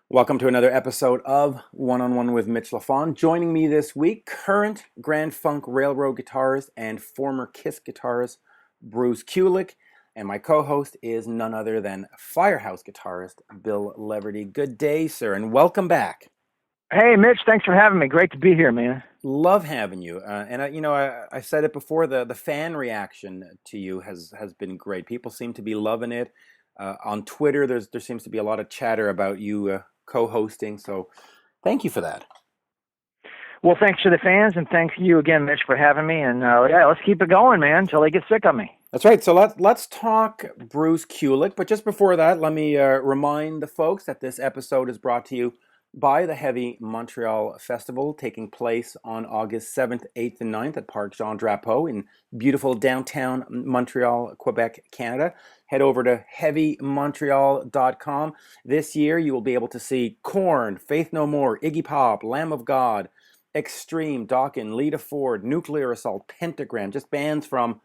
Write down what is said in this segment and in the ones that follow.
Welcome to another episode of One-on-One with Mitch Lafon. Joining me this week, current Grand Funk Railroad guitarist and former Kiss guitarist Bruce Kulick, and my co-host is none other than Firehouse guitarist Bill Leverty. Good day, sir, and welcome back. Hey, Mitch, thanks for having me. Great to be here, man. Love having you. I said it before, the fan reaction to you has been great. People seem to be loving it. On Twitter, there seems to be a lot of chatter about you co-hosting, so thank you for that. Well, thanks to the fans, and thank you again, Mitch, for having me. And yeah, let's keep it going, man, until they get sick of me. That's right. So let's talk Bruce Kulick. But just before that, let me remind the folks that this episode is brought to you by the Heavy Montreal Festival, taking place on August 7th, 8th, and 9th at Parc Jean Drapeau in beautiful downtown Montreal, Quebec, Canada. Head over to heavymontreal.com. This year, you will be able to see Korn, Faith No More, Iggy Pop, Lamb of God, Extreme, Dokken, Lita Ford, Nuclear Assault, Pentagram, just bands from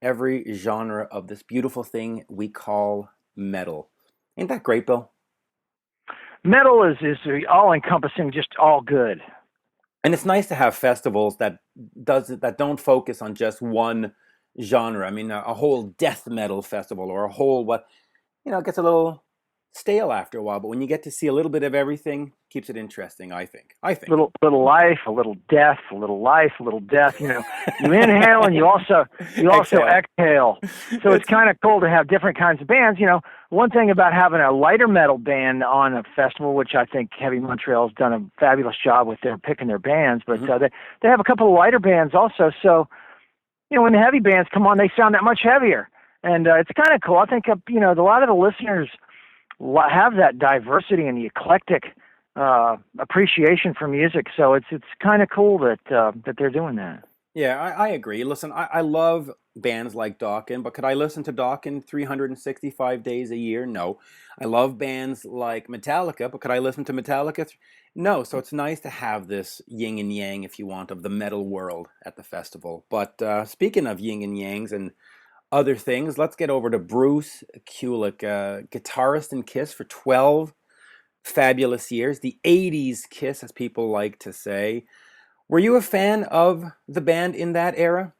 every genre of this beautiful thing we call metal. Ain't that great, Bill? Metal is all-encompassing, just all good. And it's nice to have festivals that don't focus on just one genre. I mean, a whole death metal festival or a whole it gets a little stale after a while. But when you get to see a little bit of everything, keeps it interesting. I think. Little life, a little death, a little life, a little death. You inhale and you also exhale. So it's kind of cool to have different kinds of bands. One thing about having a lighter metal band on a festival, which I think Heavy Montreal has done a fabulous job with their picking their bands, but they have a couple of lighter bands also. So when the heavy bands come on, they sound that much heavier, and it's kind of cool. I think a lot of the listeners have that diversity and the eclectic appreciation for music, so it's kind of cool that they're doing that. Yeah, I agree. Listen, I love bands like Dokken, but could I listen to Dokken 365 days a year? No. I love bands like Metallica, but could I listen to Metallica? No. So it's nice to have this yin and yang, if you want, of the metal world at the festival. But speaking of yin and yangs and other things, let's get over to Bruce Kulick, guitarist in Kiss for 12 fabulous years, the 80s Kiss, as people like to say. Were you a fan of the band in that era?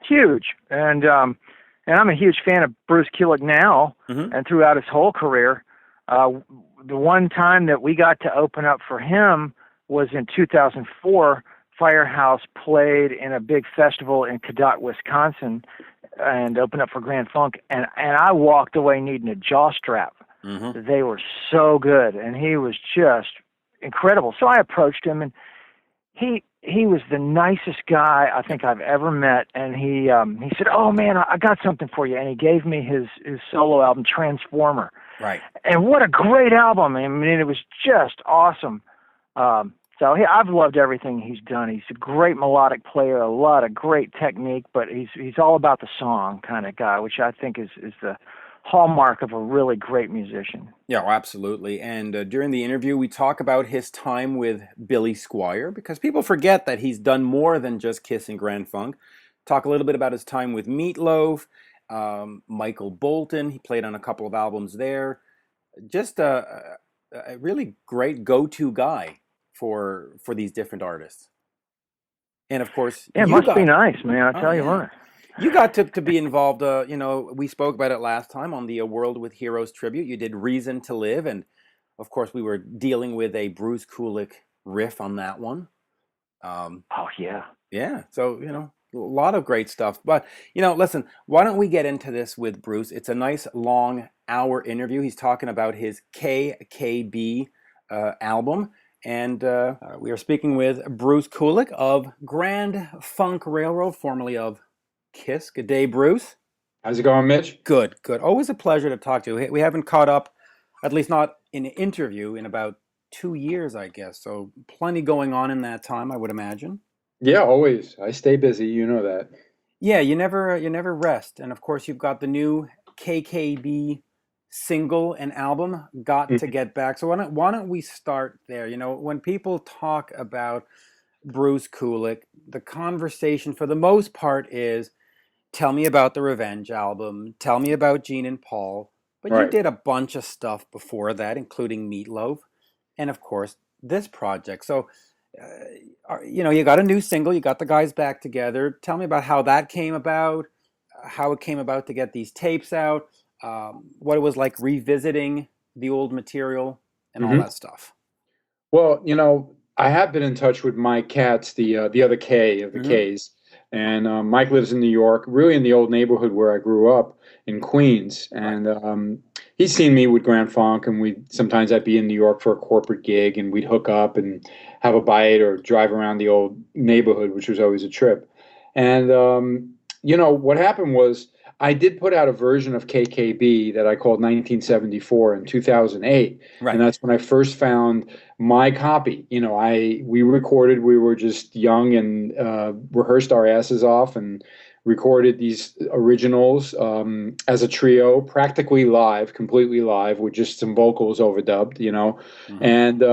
Huge, and I'm a huge fan of Bruce Kulick now, and throughout his whole career. The one time that we got to open up for him was in 2004. Firehouse played in a big festival in Cadott, Wisconsin, and opened up for Grand Funk, and I walked away needing a jaw strap. They were so good, and he was just incredible. So I approached him, and he was the nicest guy I think I've ever met, and he said, "Oh man, I got something for you," and he gave me his solo album Transformer. Right. And what a great album! I mean, it was just awesome. So I've loved everything he's done. He's a great melodic player, a lot of great technique, but he's all about the song kind of guy, which I think is the hallmark of a really great musician. Yeah, well, absolutely. And during the interview, we talk about his time with Billy Squire, because people forget that he's done more than just Kiss and Grand Funk. Talk a little bit about his time with Loaf, Michael Bolton. He played on a couple of albums there. Just a really great go-to guy for these different artists. And of course, it must be nice, man. I tell you what. You got to be involved, we spoke about it last time on the World with Heroes tribute. You did Reason to Live, and of course we were dealing with a Bruce Kulick riff on that one. Oh, yeah. Yeah, so, a lot of great stuff. But, listen, why don't we get into this with Bruce? It's a nice long hour interview. He's talking about his KKB album. And we are speaking with Bruce Kulick of Grand Funk Railroad, formerly of Kiss. Good day, Bruce. How's it going, Mitch? Good. Always a pleasure to talk to you. We haven't caught up, at least not in an interview, in about 2 years, I guess. So plenty going on in that time, I would imagine. Yeah, always. I stay busy. You know that. Yeah, you never rest. And of course, you've got the new KKB single and album, Got to Get Back. So why don't we start there? When people talk about Bruce Kulick, the conversation for the most part is, tell me about the Revenge album, tell me about Gene and Paul. But you Right. did a bunch of stuff before that, including Meatloaf, and of course this project. So, you got a new single, you got the guys back together. Tell me about how that came about, how it came about to get these tapes out, what it was like revisiting the old material, and all hmm that stuff. Well, I have been in touch with Mike Katz, the other K of the Hmm. Ks, and Mike lives in New York, really in the old neighborhood where I grew up in Queens, Right. and he's seen me with Grand Funk, and we sometimes I'd be in New York for a corporate gig, and we'd hook up and have a bite or drive around the old neighborhood, which was always a trip. And what happened was I did put out a version of KKB that I called 1974 in 2008, and Right. that's when I first found my copy. We recorded. We were just young and rehearsed our asses off and recorded these originals as a trio, practically live, completely live, with just some vocals overdubbed. Hmm. And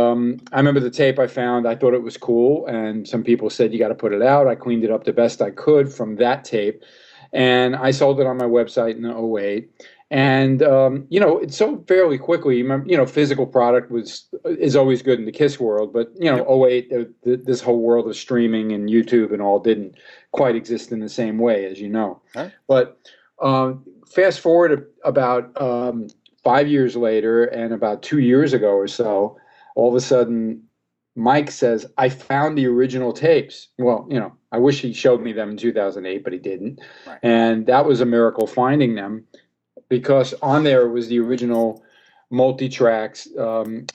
I remember the tape I found. I thought it was cool, and some people said you got to put it out. I cleaned it up the best I could from that tape, and I sold it on my website in '08. And it sold fairly quickly. Physical product is always good in the Kiss world, but Yep. '08, this whole world of streaming and YouTube and all didn't quite exist in the same way, as you know. All right. But fast forward about 5 years later, and about 2 years ago or so, all of a sudden, Mike says, "I found the original tapes." Well, I wish he showed me them in 2008, but he didn't. Right. And that was a miracle finding them, because on there was the original multi-tracks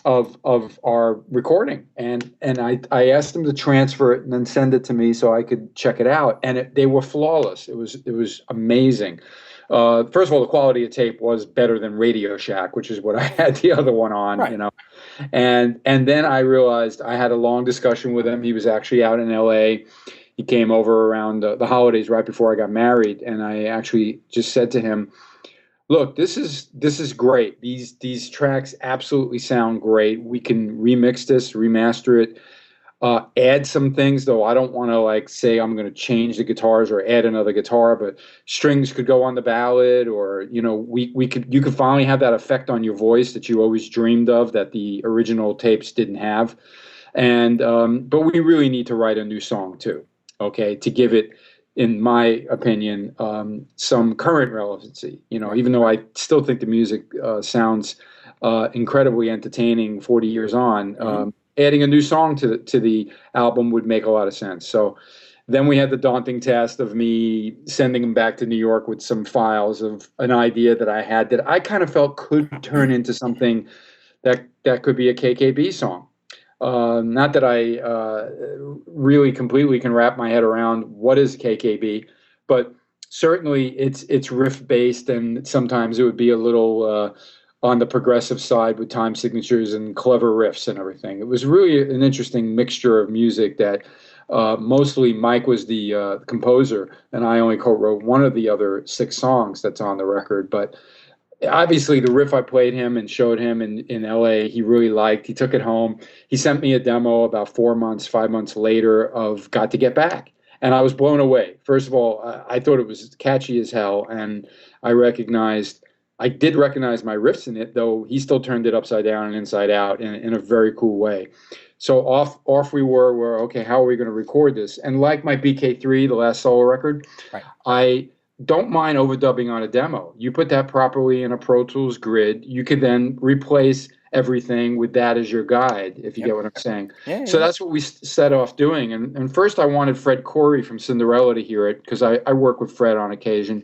of our recording, and I asked them to transfer it and then send it to me so I could check it out, and they were flawless. It was amazing. First of all, the quality of tape was better than Radio Shack, which is what I had the other one on, Right. and then I realized I had a long discussion with him. He was actually out in LA. He came over around the holidays right before I got married, and I actually just said to him, "Look, this is great. These tracks absolutely sound great. We can remix this, remaster it, add some things, though I don't want to like say I'm going to change the guitars or add another guitar, but strings could go on the ballad, or you could finally have that effect on your voice that you always dreamed of that the original tapes didn't have. And but we really need to write a new song too, okay, to give it, in my opinion, some current relevancy. Right. Even though I still think the music sounds incredibly entertaining 40 years on, Hmm. adding a new song to the album would make a lot of sense. So then we had the daunting task of me sending them back to New York with some files of an idea that I had that I kind of felt could turn into something that could be a KKB song. Not that I really completely can wrap my head around what is KKB, but certainly it's riff based, and sometimes it would be a little on the progressive side with time signatures and clever riffs and everything. It was really an interesting mixture of music that mostly Mike was the composer, and I only co-wrote one of the other 6 songs that's on the record, but obviously the riff I played him and showed him in LA, he really liked. He took it home. He sent me a demo about 4 months, 5 months later of Got to Get Back. And I was blown away. First of all, I thought it was catchy as hell. And I did recognize my riffs in it, though he still turned it upside down and inside out in a very cool way. So off we were, okay, how are we going to record this? And like my BK3, the last solo record, Right. I don't mind overdubbing on a demo. You put that properly in a Pro Tools grid, you could then replace everything with that as your guide, if you Yep. get what I'm saying. Yeah. So Yeah. that's what we set off doing. And first I wanted Fred Corey from Cinderella to hear it, because I work with Fred on occasion.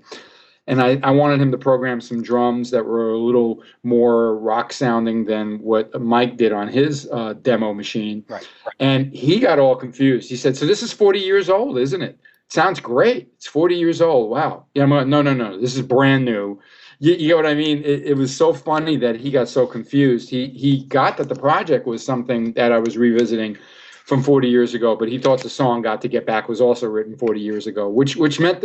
And I wanted him to program some drums that were a little more rock sounding than what Mike did on his demo machine. Right. And he got all confused. He said, "So this is 40 years old, isn't it? Sounds great. It's 40 years old. Wow." Yeah, I'm like, no, no, no. This is brand new. You get what I mean? It was so funny that he got so confused. He got that the project was something that I was revisiting from 40 years ago, but he thought the song Got to Get Back was also written 40 years ago, which meant,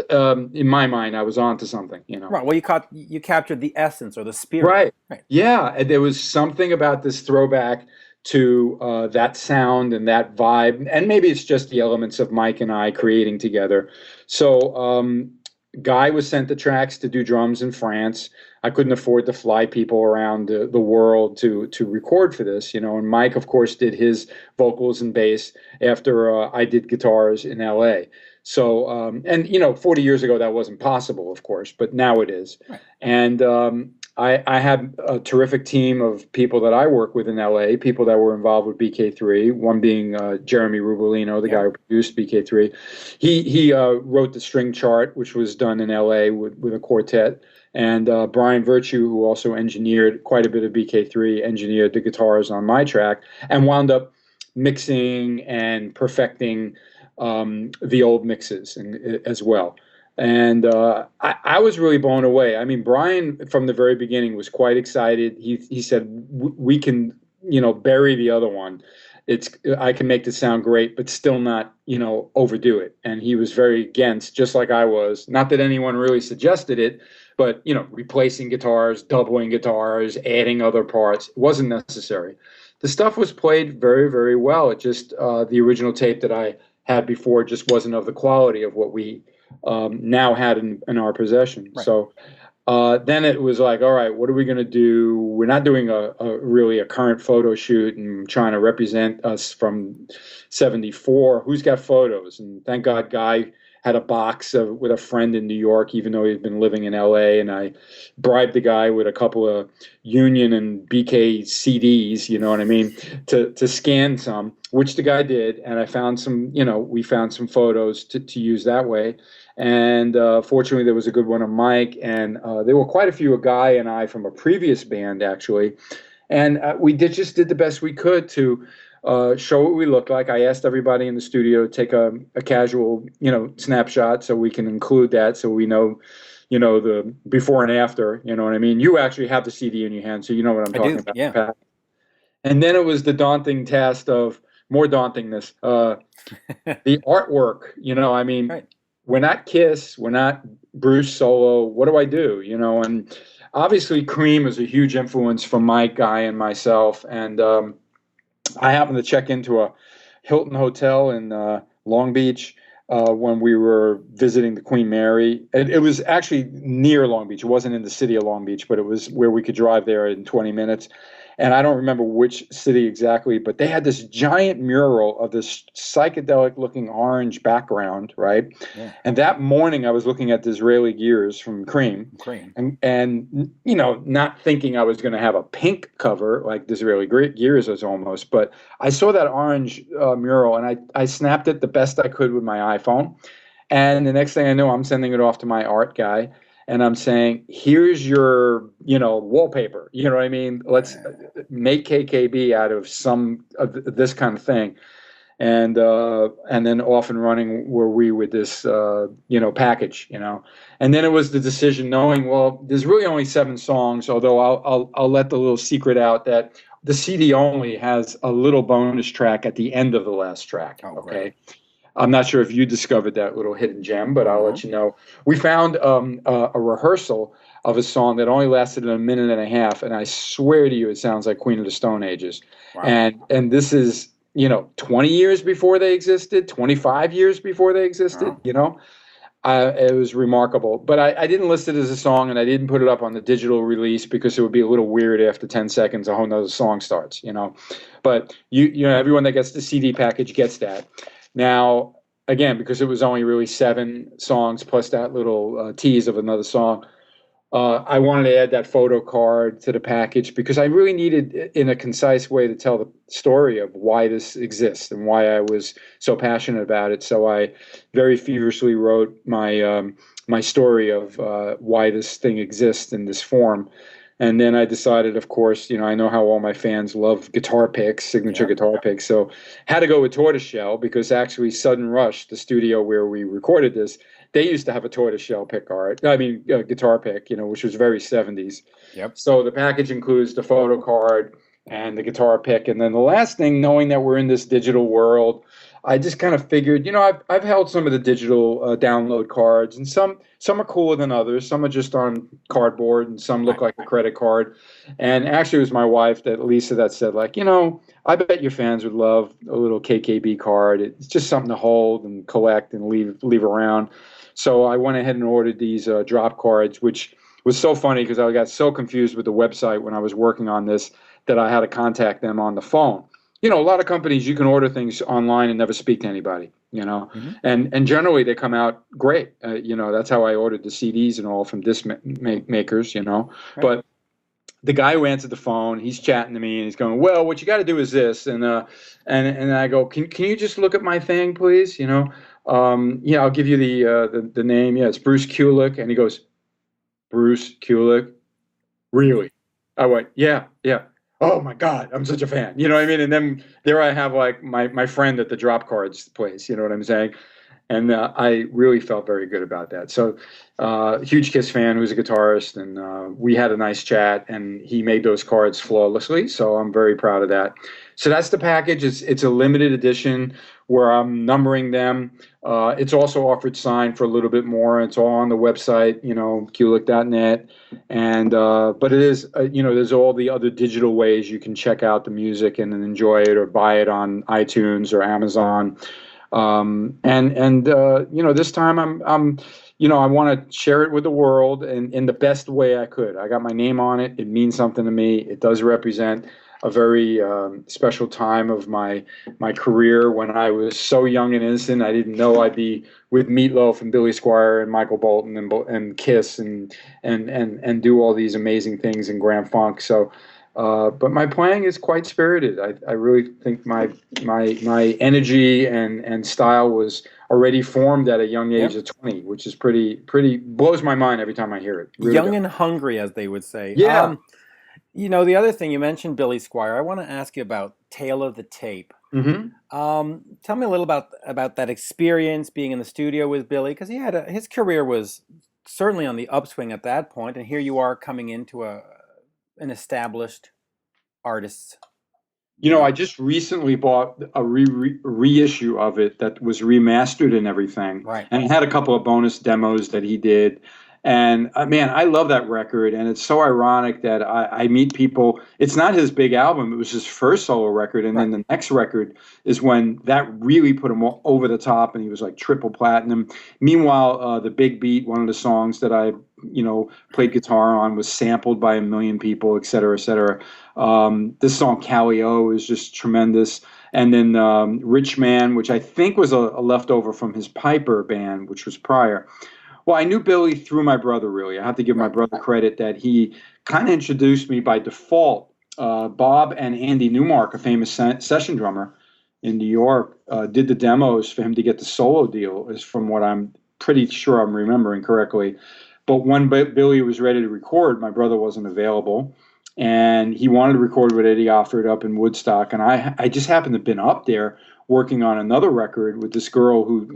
in my mind, I was on to something. Right. Well, you captured the essence or the spirit. Right. Right. Yeah. And there was something about this throwback to that sound and that vibe. And maybe it's just the elements of Mike and I creating together. So Guy was sent the tracks to do drums in France. I couldn't afford to fly people around the world to record for this, you know. And Mike, of course, did his vocals and bass after I did guitars in L.A. So, and you know, 40 years ago that wasn't possible, of course, but now it is. Right. And I had a terrific team of people that I work with in LA, people that were involved with BK3, one being Jeremy Rubolino, the guy who produced BK3. He wrote the string chart, which was done in LA with a quartet. And Brian Virtue, who also engineered quite a bit of BK3, engineered the guitars on my track and wound up mixing and perfecting the old mixes as well. And I was really blown away. I mean, Brian, from the very beginning, was quite excited. He said, we can, you know, bury the other one. I can make this sound great, but still not, you know, overdo it. And he was very against, just like I was. Not that anyone really suggested it, but, you know, replacing guitars, doubling guitars, adding other parts. It wasn't necessary. The stuff was played very, very well. It just, the original tape that I had before just wasn't of the quality of what we now had in our possession. Right. So then it was like, all right, what are we going to do? We're not doing really a current photo shoot and trying to represent us from 74. Who's got photos? And thank God Guy had a box with a friend in New York, even though he'd been living in LA. And I bribed the guy with a couple of Union and BK CDs, you know what I mean, to scan some, which the guy did. And I found some, you know, we found some photos to use that way. And fortunately, there was a good one of Mike. And there were quite a few, a Guy and I from a previous band, actually. And we just did the best we could to show what we looked like. I asked everybody in the studio to take a casual, you know, snapshot so we can include that, so we know, you know, the before and after. You know what I mean? You actually have the CD in your hand, so you know what I'm talking about. Yeah. And then it was the daunting task of more dauntingness. The artwork. You know, I mean, right. We're not Kiss, we're not Bruce solo. What do I do? You know, and obviously Cream is a huge influence from Mike, Guy, and myself. And I happened to check into a Hilton hotel in Long Beach when we were visiting the Queen Mary. It was actually near Long Beach. It wasn't in the city of Long Beach, but it was where we could drive there in 20 minutes. And I don't remember which city exactly, but they had this giant mural of this psychedelic looking orange background, right? Yeah. And that morning I was looking at Disraeli Gears from Cream. And you know, not thinking I was going to have a pink cover like Disraeli Gears was almost, but I saw that orange mural and I snapped it the best I could with my iPhone. And the next thing I know, I'm sending it off to my art guy. And I'm saying, here's your, you know, wallpaper. You know what I mean? Let's make KKB out of some of this kind of thing. And then off and running were we with this, you know, package, you know. And then it was the decision knowing, well, there's really only 7 songs, although I'll let the little secret out that the CD only has a little bonus track at the end of the last track. Oh, okay. Right. I'm not sure if you discovered that little hidden gem, but I'll let you know. We found a rehearsal of a song that only lasted a minute and a half, and I swear to you, it sounds like Queen of the Stone Ages. Wow. And this is, you know, 20 years before they existed, 25 years before they existed. Wow. You know, it was remarkable. But I didn't list it as a song, and I didn't put it up on the digital release because it would be a little weird after 10 seconds. A whole nother song starts. You know, but you know, everyone that gets the CD package gets that. Now, again, because it was only really 7 songs plus that little tease of another song, I wanted to add that photo card to the package because I really needed, in a concise way, to tell the story of why this exists and why I was so passionate about it. So I very feverishly wrote my story of why this thing exists in this form. And then I decided, of course, you know, I know how all my fans love guitar picks, signature guitar picks. So had to go with Tortoiseshell because actually Sudden Rush, the studio where we recorded this, they used to have a Tortoiseshell guitar pick, you know, which was very 70s. Yep. So the package includes the photo card and the guitar pick. And then the last thing, knowing that we're in this digital world, I just kind of figured, you know, I've held some of the digital download cards, and some are cooler than others. Some are just on cardboard, and some look like a credit card. And actually, it was my wife, Lisa, that said, like, you know, I bet your fans would love a little KKB card. It's just something to hold and collect and leave around. So I went ahead and ordered these drop cards, which was so funny because I got so confused with the website when I was working on this that I had to contact them on the phone. A lot of companies, you can order things online and never speak to anybody, Mm-hmm. and generally they come out great. That's how I ordered the CDs and all from disc makers, Right. but the guy who answered the phone, he's chatting to me and he's going, "Well, what you got to do is this," and I go, "Can you just look at my thing, please?" Yeah, I'll give you the name. Yeah, it's Bruce Kulick, and he goes, "Bruce Kulick, really?" I went, "Yeah, yeah." Oh my God, I'm such a fan. You know what I mean? And then there I have like my friend at the drop cards place. You know what I'm saying? And I really felt very good about that. So, huge Kiss fan who's a guitarist, and we had a nice chat, and he made those cards flawlessly. So I'm very proud of that. So that's the package. It's a limited edition where I'm numbering them. It's also offered signed for a little bit more. It's all on the website, kulick.net. And but it is, there's all the other digital ways you can check out the music and enjoy it or buy it on iTunes or Amazon. This time I want to share it with the world in the best way I could. I got my name on it. It means something to me. It does represent a very special time of my career when I was so young and innocent. I didn't know I'd be with Meatloaf and Billy Squire and Michael Bolton and Kiss and do all these amazing things in Grand Funk. So. But my playing is quite spirited. I really think my energy and style was already formed at a young age Yep. of 20, which is pretty blows my mind every time I hear it. Really Young does. and hungry, as they would say. Yeah. The other thing you mentioned, Billy Squire. I want to ask you about Tale of the Tape. Hmm. Tell me a little about that experience being in the studio with Billy, because his career was certainly on the upswing at that point, and here you are coming into an established artist. I just recently bought a reissue of it that was remastered and everything, Right. and it had a couple of bonus demos that he did. And man, I love that record, and it's so ironic that I meet people. It's not his big album; it was his first solo record, and then Right. the next record is when that really put him over the top, and he was like triple platinum. Meanwhile, the Big Beat, one of the songs that I played guitar on, was sampled by a million people, et cetera, et cetera. This song Calio is just tremendous. And then Rich Man, which I think was a leftover from his Piper band, which was prior. Well, I knew Billy through my brother, really. I have to give my Right. brother credit that he kind of introduced me by default. Bob and Andy Newmark, a famous session drummer in New York, did the demos for him to get the solo deal, is from what I'm pretty sure I'm remembering correctly. But when Billy was ready to record, my brother wasn't available, and he wanted to record with Eddie Offord up in Woodstock, and I just happened to have been up there working on another record with this girl who,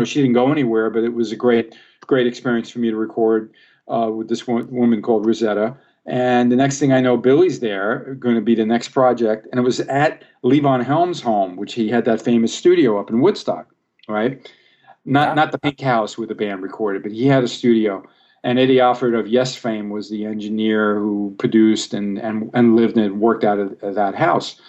she didn't go anywhere, but it was a great experience for me to record with this woman called Rosetta. And the next thing I know, Billy's there, going to be the next project, and it was at Levon Helm's home, which he had that famous studio up in Woodstock, right? Yeah. Not the Pink House where the band recorded, but he had a studio. And Eddie Offord of Yes fame was the engineer who produced and lived and worked out of that house.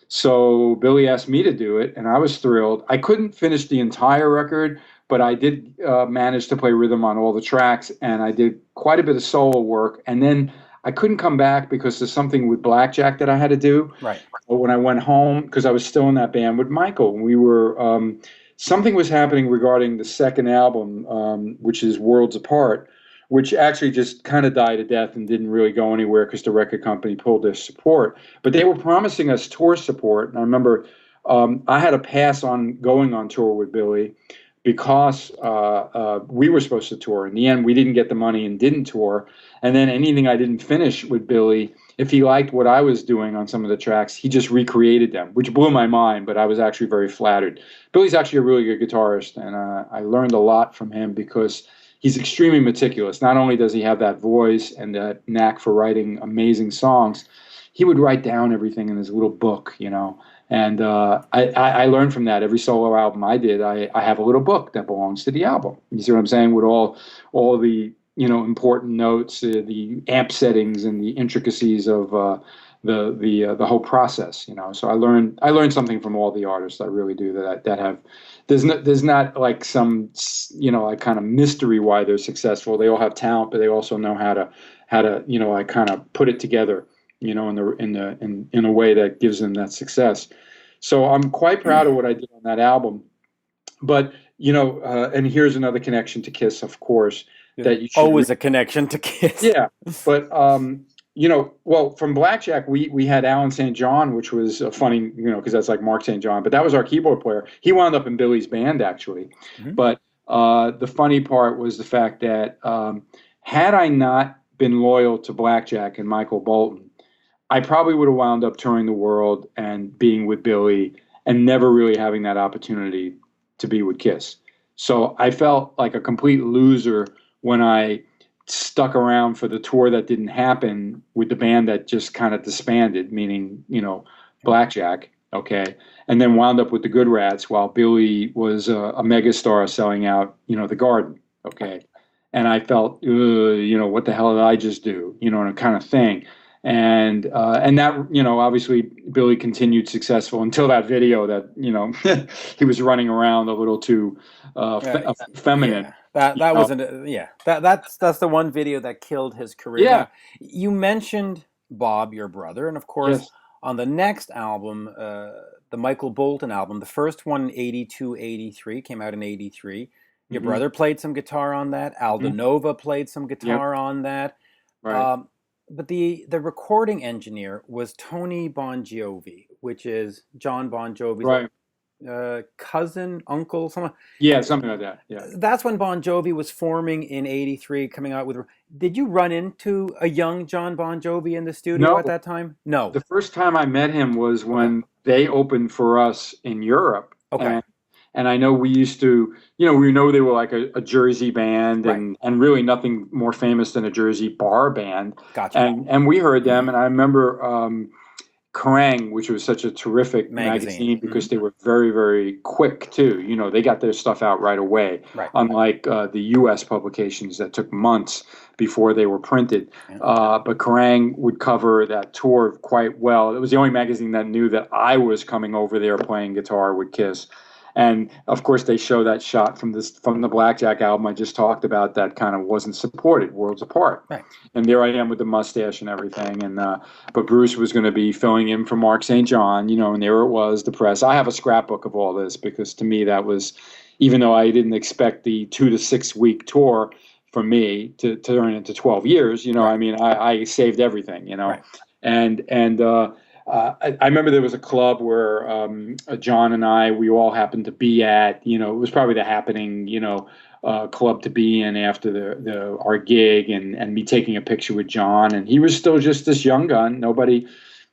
So Billy asked me to do it, and I was thrilled. I couldn't finish the entire record, but I did manage to play rhythm on all the tracks, and I did quite a bit of solo work. And then I couldn't come back because there's something with Blackjack that I had to do. Right. But when I went home, because I was still in that band with Michael, we were something was happening regarding the second album, which is Worlds Apart, which actually just kind of died a death and didn't really go anywhere because the record company pulled their support. But they were promising us tour support, and I remember I had to pass on going on tour with Billy because we were supposed to tour. In the end, we didn't get the money and didn't tour. And then anything I didn't finish with Billy, if he liked what I was doing on some of the tracks, he just recreated them, which blew my mind, but I was actually very flattered. Billy's actually a really good guitarist, and I learned a lot from him because he's extremely meticulous. Not only does he have that voice and that knack for writing amazing songs, he would write down everything in his little book, And I learned from that. Every solo album I did, I have a little book that belongs to the album. You see what I'm saying? With all the important notes, the amp settings, and the intricacies of the whole process, you know. So I learned something from all the artists. I really do that have. There's not like some, you know, like kind of mystery why they're successful. They all have talent, but they also know how to you know, like kind of put it together, you know, in a way that gives them that success. So I'm quite proud of what I did on that album. But you know, and here's another connection to Kiss, of course, that you should always a connection to Kiss. Yeah, but you know, well, from Blackjack, we had Alan St. John, which was funny, you know, because that's like Mark St. John, but that was our keyboard player. He wound up in Billy's band, actually. But the funny part was the fact that had I not been loyal to Blackjack and Michael Bolton, I probably would have wound up touring the world and being with Billy and never really having that opportunity to be with Kiss. So I felt like a complete loser when I stuck around for the tour that didn't happen with the band that just kind of disbanded, meaning, you know, Blackjack, okay, and then wound up with the Good Rats while Billy was a megastar selling out, you know, the Garden, okay. And I felt, you know, what the hell did I just do, you know, and a kind of thing. And that, you know, obviously Billy continued successful until that video that, you know, he was running around a little too feminine. Yeah. That wasn't that's the one video that killed his career. Yeah. Now, you mentioned Bob, your brother, and of course Yes. on the next album, the Michael Bolton album, the first one in 82, 83, came out in 83. Your brother played some guitar on that. Aldo Nova played some guitar on that. Right. But the recording engineer was Tony Bon Jovi, which is John Bon Jovi's cousin, uncle, something. Yeah, something like that. Yeah. That's when Bon Jovi was forming in 83, coming out with. Did you run into a young John Bon Jovi in the studio at that time? No. The first time I met him was when they opened for us in Europe. Okay. And I know we used to, you know, we know they were like a Jersey band and really nothing more famous than a Jersey bar band. Gotcha. And we heard them. And I remember Kerrang, which was such a terrific magazine because they were very, very quick too. You know, they got their stuff out right away, unlike the U.S. publications that took months before they were printed. But Kerrang would cover that tour quite well. It was the only magazine that knew that I was coming over there playing guitar with Kiss. And of course, they show that shot from the Blackjack album I just talked about that kind of wasn't supported, Worlds Apart. Right. And there I am with the mustache and everything. And but Bruce was going to be filling in for Mark St. John, you know, and there it was, the press. I have a scrapbook of all this because to me that was, even though I didn't expect the 2 to 6 week tour from me to turn into 12 years, you know, I mean, I saved everything, you know, and I remember there was a club where John and we all happened to be at. You know, it was probably the happening, you know, club to be in after our gig, and me taking a picture with John, and he was still just this young gun. Nobody,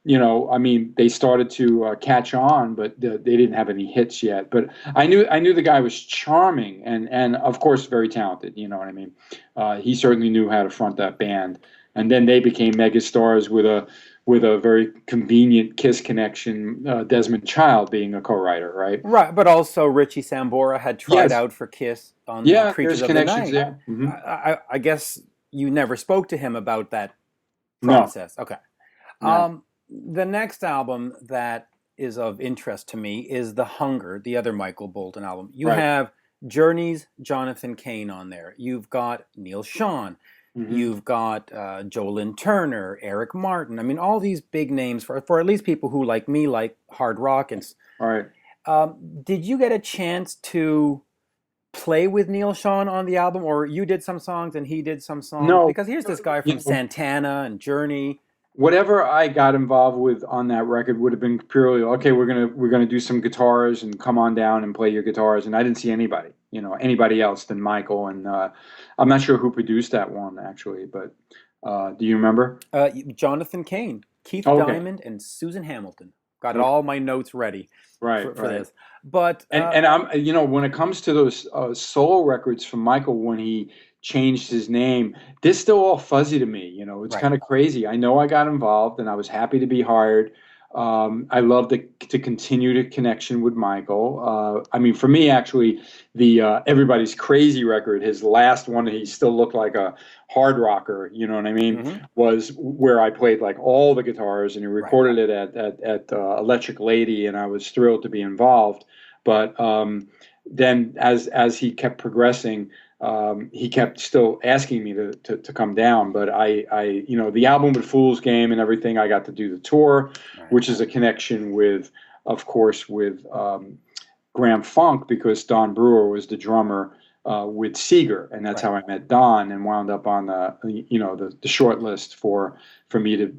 you know, I mean, they started to catch on, but they didn't have any hits yet. But I knew the guy was charming and of course very talented. You know what I mean? He certainly knew how to front that band, and then they became megastars with a very convenient Kiss connection, Desmond Child being a co-writer, right? Right, but also Richie Sambora had tried out for Kiss on Creatures of the Night. There. Mm-hmm. I guess you never spoke to him about that process. No. Okay. No. The next album that is of interest to me is The Hunger, the other Michael Bolton album. You have Journey's Jonathan Cain on there. You've got Neil Schon. Mm-hmm. You've got Joe Lynn Turner, Eric Martin. I mean, all these big names for at least people who, like me, like hard rock. And did you get a chance to play with Neil Schon on the album, or you did some songs and he did some songs? No, because here's this guy from Santana and Journey. Whatever I got involved with on that record would have been purely okay. We're gonna do some guitars and come on down and play your guitars. And I didn't see anybody else than Michael. And I'm not sure who produced that one actually, but do you remember? Jonathan Cain, Keith Diamond, and Susan Hamilton. Got all my notes ready for this. But and I'm when it comes to those solo records from Michael when he changed his name, this still all fuzzy to me. You know, it's kind of crazy. I know I got involved and I was happy to be hired. I love to continue the connection with Michael. I mean, for me, actually, the Everybody's Crazy record, his last one, he still looked like a hard rocker, you know what I mean, was where I played like all the guitars, and he recorded it at Electric Lady, and I was thrilled to be involved. But then as he kept progressing, he kept still asking me to come down, but I the album with Fool's Game and everything, I got to do the tour, which is a connection with, of course, with Graham Funk, because Don Brewer was the drummer with Seeger, and that's how I met Don and wound up on the short list for me to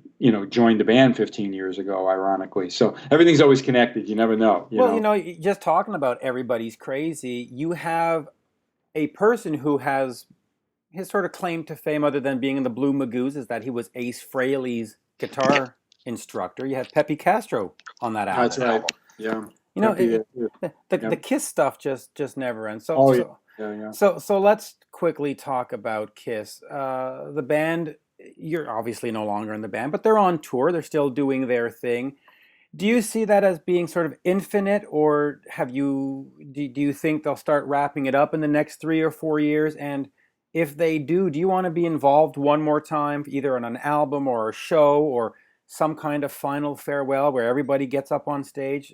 join the band 15 years ago, ironically. So everything's always connected. You never know. You know, just talking about Everybody's Crazy, you have a person who has his sort of claim to fame, other than being in the Blue Magoos, is that he was Ace Frehley's guitar instructor. You had Pepe Castro on that album. That's right. Yeah. The Kiss stuff just never ends. So let's quickly talk about Kiss. The band, you're obviously no longer in the band, but they're on tour. They're still doing their thing. Do you see that as being sort of infinite, or do you think they'll start wrapping it up in the next 3 or 4 years? And if they do you want to be involved one more time, either on an album or a show or some kind of final farewell where everybody gets up on stage?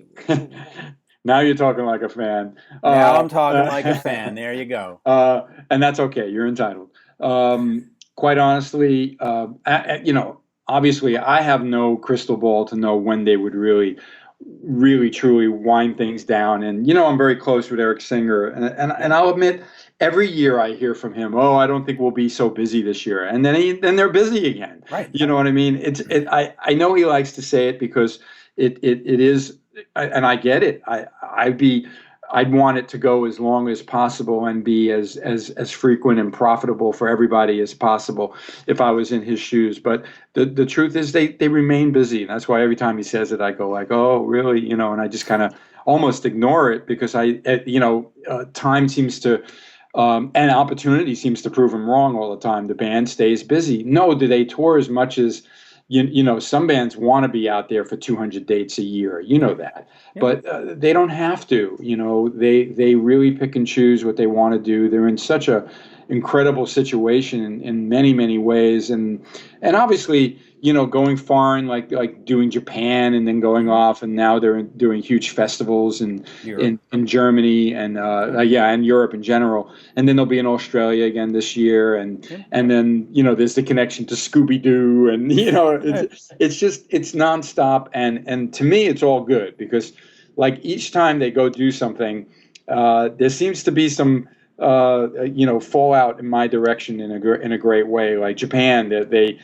Now you're talking like a fan. Now I'm talking like a fan. There you go. And that's okay. You're entitled. Quite honestly, obviously, I have no crystal ball to know when they would really, truly wind things down. And I'm very close with Eric Singer, and I'll admit, every year I hear from him, "Oh, I don't think we'll be so busy this year," and then they're busy again. Right. You know what I mean? I know he likes to say it because it is, and I get it. I'd want it to go as long as possible and be as frequent and profitable for everybody as possible if I was in his shoes. But the truth is they remain busy. And that's why every time he says it, I go like, "Oh, really?" And I just kind of almost ignore it, because time seems to, and opportunity seems to prove him wrong all the time. The band stays busy. No, do they tour as much as, some bands want to be out there for 200 dates a year, that, but they don't have to. They really pick and choose what they want to do. They're in such a incredible situation in many, many ways, and obviously, going foreign, like doing Japan and then going off, and now they're doing huge festivals in Germany and and Europe in general, and then they'll be in Australia again this year, and then there's the connection to Scooby-Doo, and it's nonstop, and to me it's all good, because like each time they go do something, there seems to be some fallout in my direction in a great way. Like Japan, that they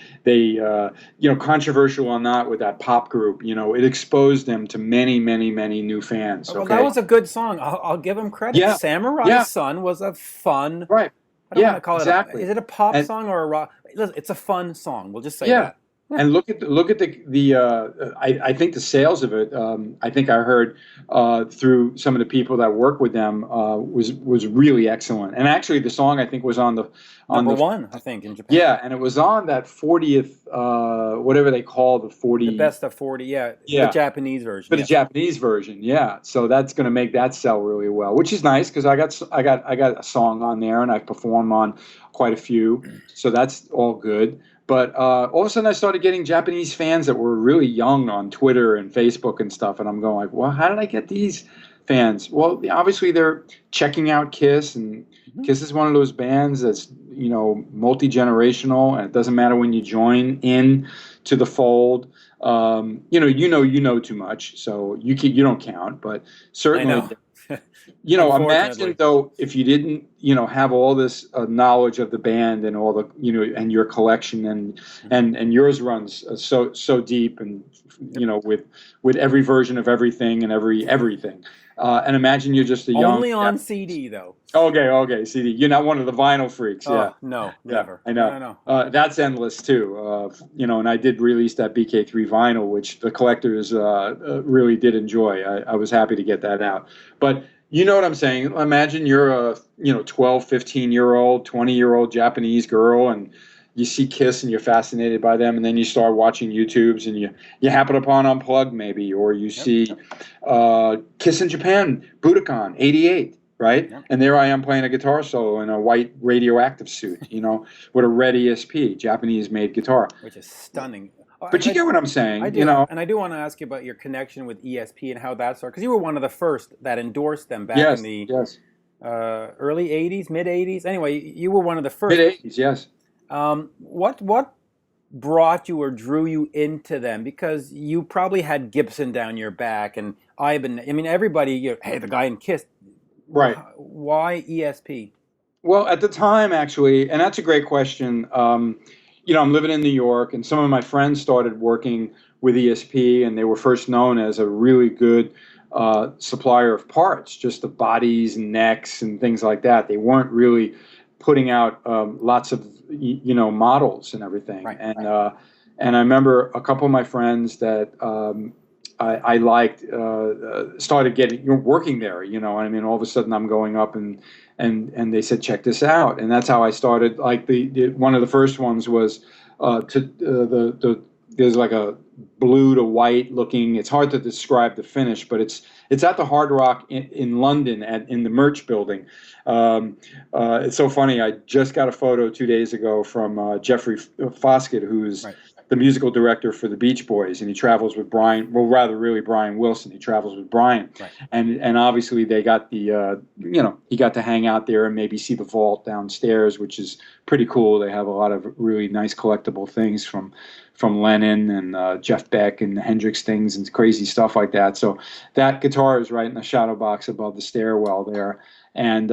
controversial or not with that pop group, it exposed them to many, many, many new fans. Well, that was a good song. I'll give them credit. Yeah. Samurai Sun was a fun. Right. I don't want to call exactly. Is it a pop song or a rock? Listen, it's a fun song. We'll just say that. Yeah. And look at the I think the sales of it. I think I heard through some of the people that work with them was really excellent. And actually, the song I think was on number one, I think, in Japan. Yeah, and it was on that 40th, whatever they call the 40. The best of 40. The Japanese version. But the Japanese version, yeah. So that's going to make that sell really well, which is nice, because I got a song on there, and I've performed on quite a few, so that's all good. But all of a sudden I started getting Japanese fans that were really young on Twitter and Facebook and stuff. And I'm going like, well, how did I get these fans? Well, obviously they're checking out Kiss, and Kiss is one of those bands that's, multi-generational, and it doesn't matter when you join in to the fold. You know too much, so you don't count, but certainly. Imagine though if you didn't, have all this knowledge of the band and all the, and your collection and yours runs so deep, and with every version of everything and everything. And imagine you're just a young. Only on CD though. Okay, CD. You're not one of the vinyl freaks. Oh, no, never. I know. That's endless too. And I did release that BK3 vinyl, which the collectors really did enjoy. I was happy to get that out. But you know what I'm saying? Imagine you're a 12, 15-year-old, 20-year-old Japanese girl, and you see Kiss and you're fascinated by them, and then you start watching YouTubes and you happen upon Unplugged maybe, or you see Kiss in Japan, Budokan, 88, right? Yep. And there I am playing a guitar solo in a white radioactive suit, with a red ESP, Japanese-made guitar. Which is stunning. But you get what I'm saying, I do, and I do want to ask you about your connection with ESP and how that started, because you were one of the first that endorsed them back in the early 80s, mid 80s. Anyway, you were one of the first. Mid 80s, yes. What brought you or drew you into them? Because you probably had Gibson down your back and Ivan. I mean, everybody. Hey, the guy in Kiss. Right. Why ESP? Well, at the time, actually, and that's a great question. I'm living in New York, and some of my friends started working with ESP, and they were first known as a really good supplier of parts, just the bodies and necks and things like that. They weren't really putting out lots of models and everything. Right, and I remember a couple of my friends that I liked started working there. I mean, all of a sudden I'm going up and they said, check this out, and that's how I started. Like one of the first ones was there's like a blue to white looking. It's hard to describe the finish, but it's at the Hard Rock in London in the Merch Building. It's so funny. I just got a photo 2 days ago from Jeffrey Foskett, who's the musical director for the Beach Boys, and he travels with Brian. Well, rather, really Brian Wilson. He travels with Brian, and obviously they got the he got to hang out there and maybe see the vault downstairs, which is pretty cool. They have a lot of really nice collectible things from Lennon and Jeff Beck and Hendrix things and crazy stuff like that. So that guitar is right in the shadow box above the stairwell there, and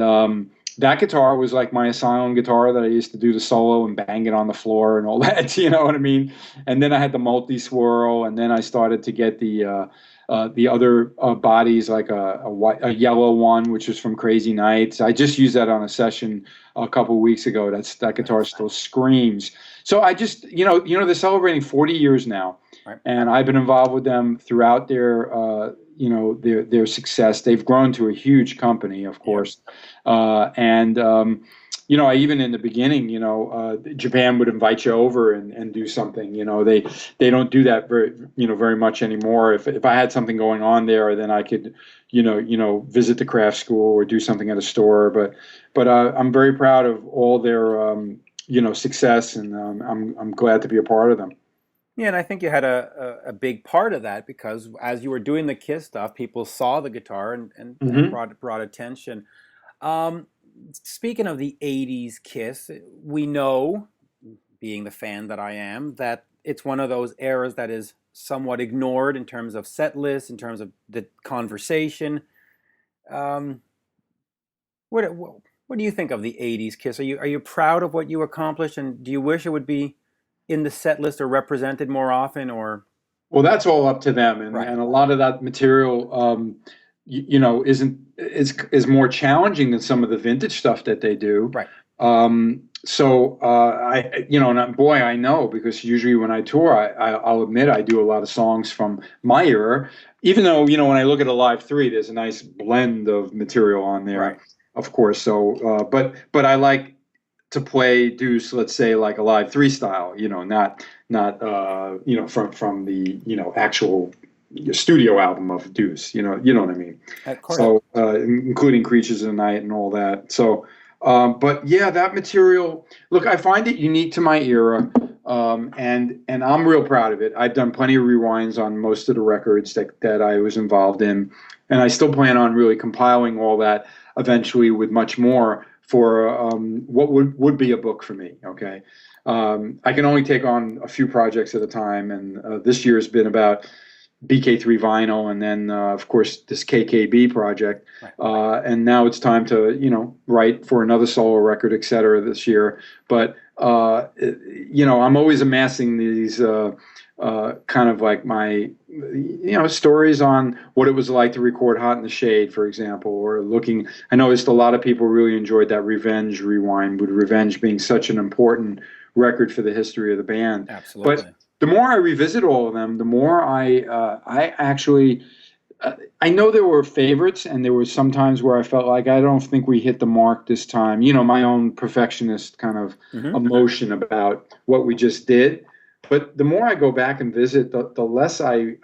that guitar was like my asylum guitar that I used to do the solo and bang it on the floor and all that, you know what I mean? And then I had the multi-swirl, and then I started to get the other bodies, like a yellow one, which is from Crazy Nights. I just used that on a session a couple of weeks ago. That guitar still screams. So I just, they're celebrating 40 years now, and I've been involved with them throughout their success. They've grown to a huge company, of course. I even in the beginning, Japan would invite you over and do something. They don't do that very much anymore. If I had something going on there, then I could, visit the craft school or do something at a store. But I'm very proud of all their success, and I'm glad to be a part of them. Yeah, and I think you had a big part of that, because as you were doing the Kiss stuff, people saw the guitar and brought attention. Speaking of the 80s Kiss, we know, being the fan that I am, that it's one of those eras that is somewhat ignored in terms of set lists, in terms of the conversation. What do you think of the 80s Kiss? Are you proud of what you accomplished, and do you wish it would be in the set list or represented more often? Or well, that's all up to them, and a lot of that material is more challenging than some of the vintage stuff that they do. So I know, because usually when I tour, I'll admit I do a lot of songs from my era, even though when I look at a Live 3, there's a nice blend of material on there, of course. So but I like to play Deuce, let's say, like a Live 3 style, not from the actual studio album of Deuce, you know what I mean? So including Creatures of the Night and all that. So but yeah, that material, look, I find it unique to my era, and I'm real proud of it. I've done plenty of rewinds on most of the records that I was involved in, and I still plan on really compiling all that eventually with much more for what would be a book for me. Okay, I can only take on a few projects at a time, and this year has been about BK3 vinyl, and then of course this KKB project, and now it's time to write for another solo record, etc. this year. But I'm always amassing these kind of like my stories on what it was like to record Hot in the Shade, for example, or looking. I noticed a lot of people really enjoyed that Revenge rewind, with Revenge being such an important record for the history of the band. Absolutely. But the more I revisit all of them, the more I I know there were favorites, and there were some times where I felt like I don't think we hit the mark this time. You know, my own perfectionist kind of emotion about what we just did. But the more I go back and visit, the less I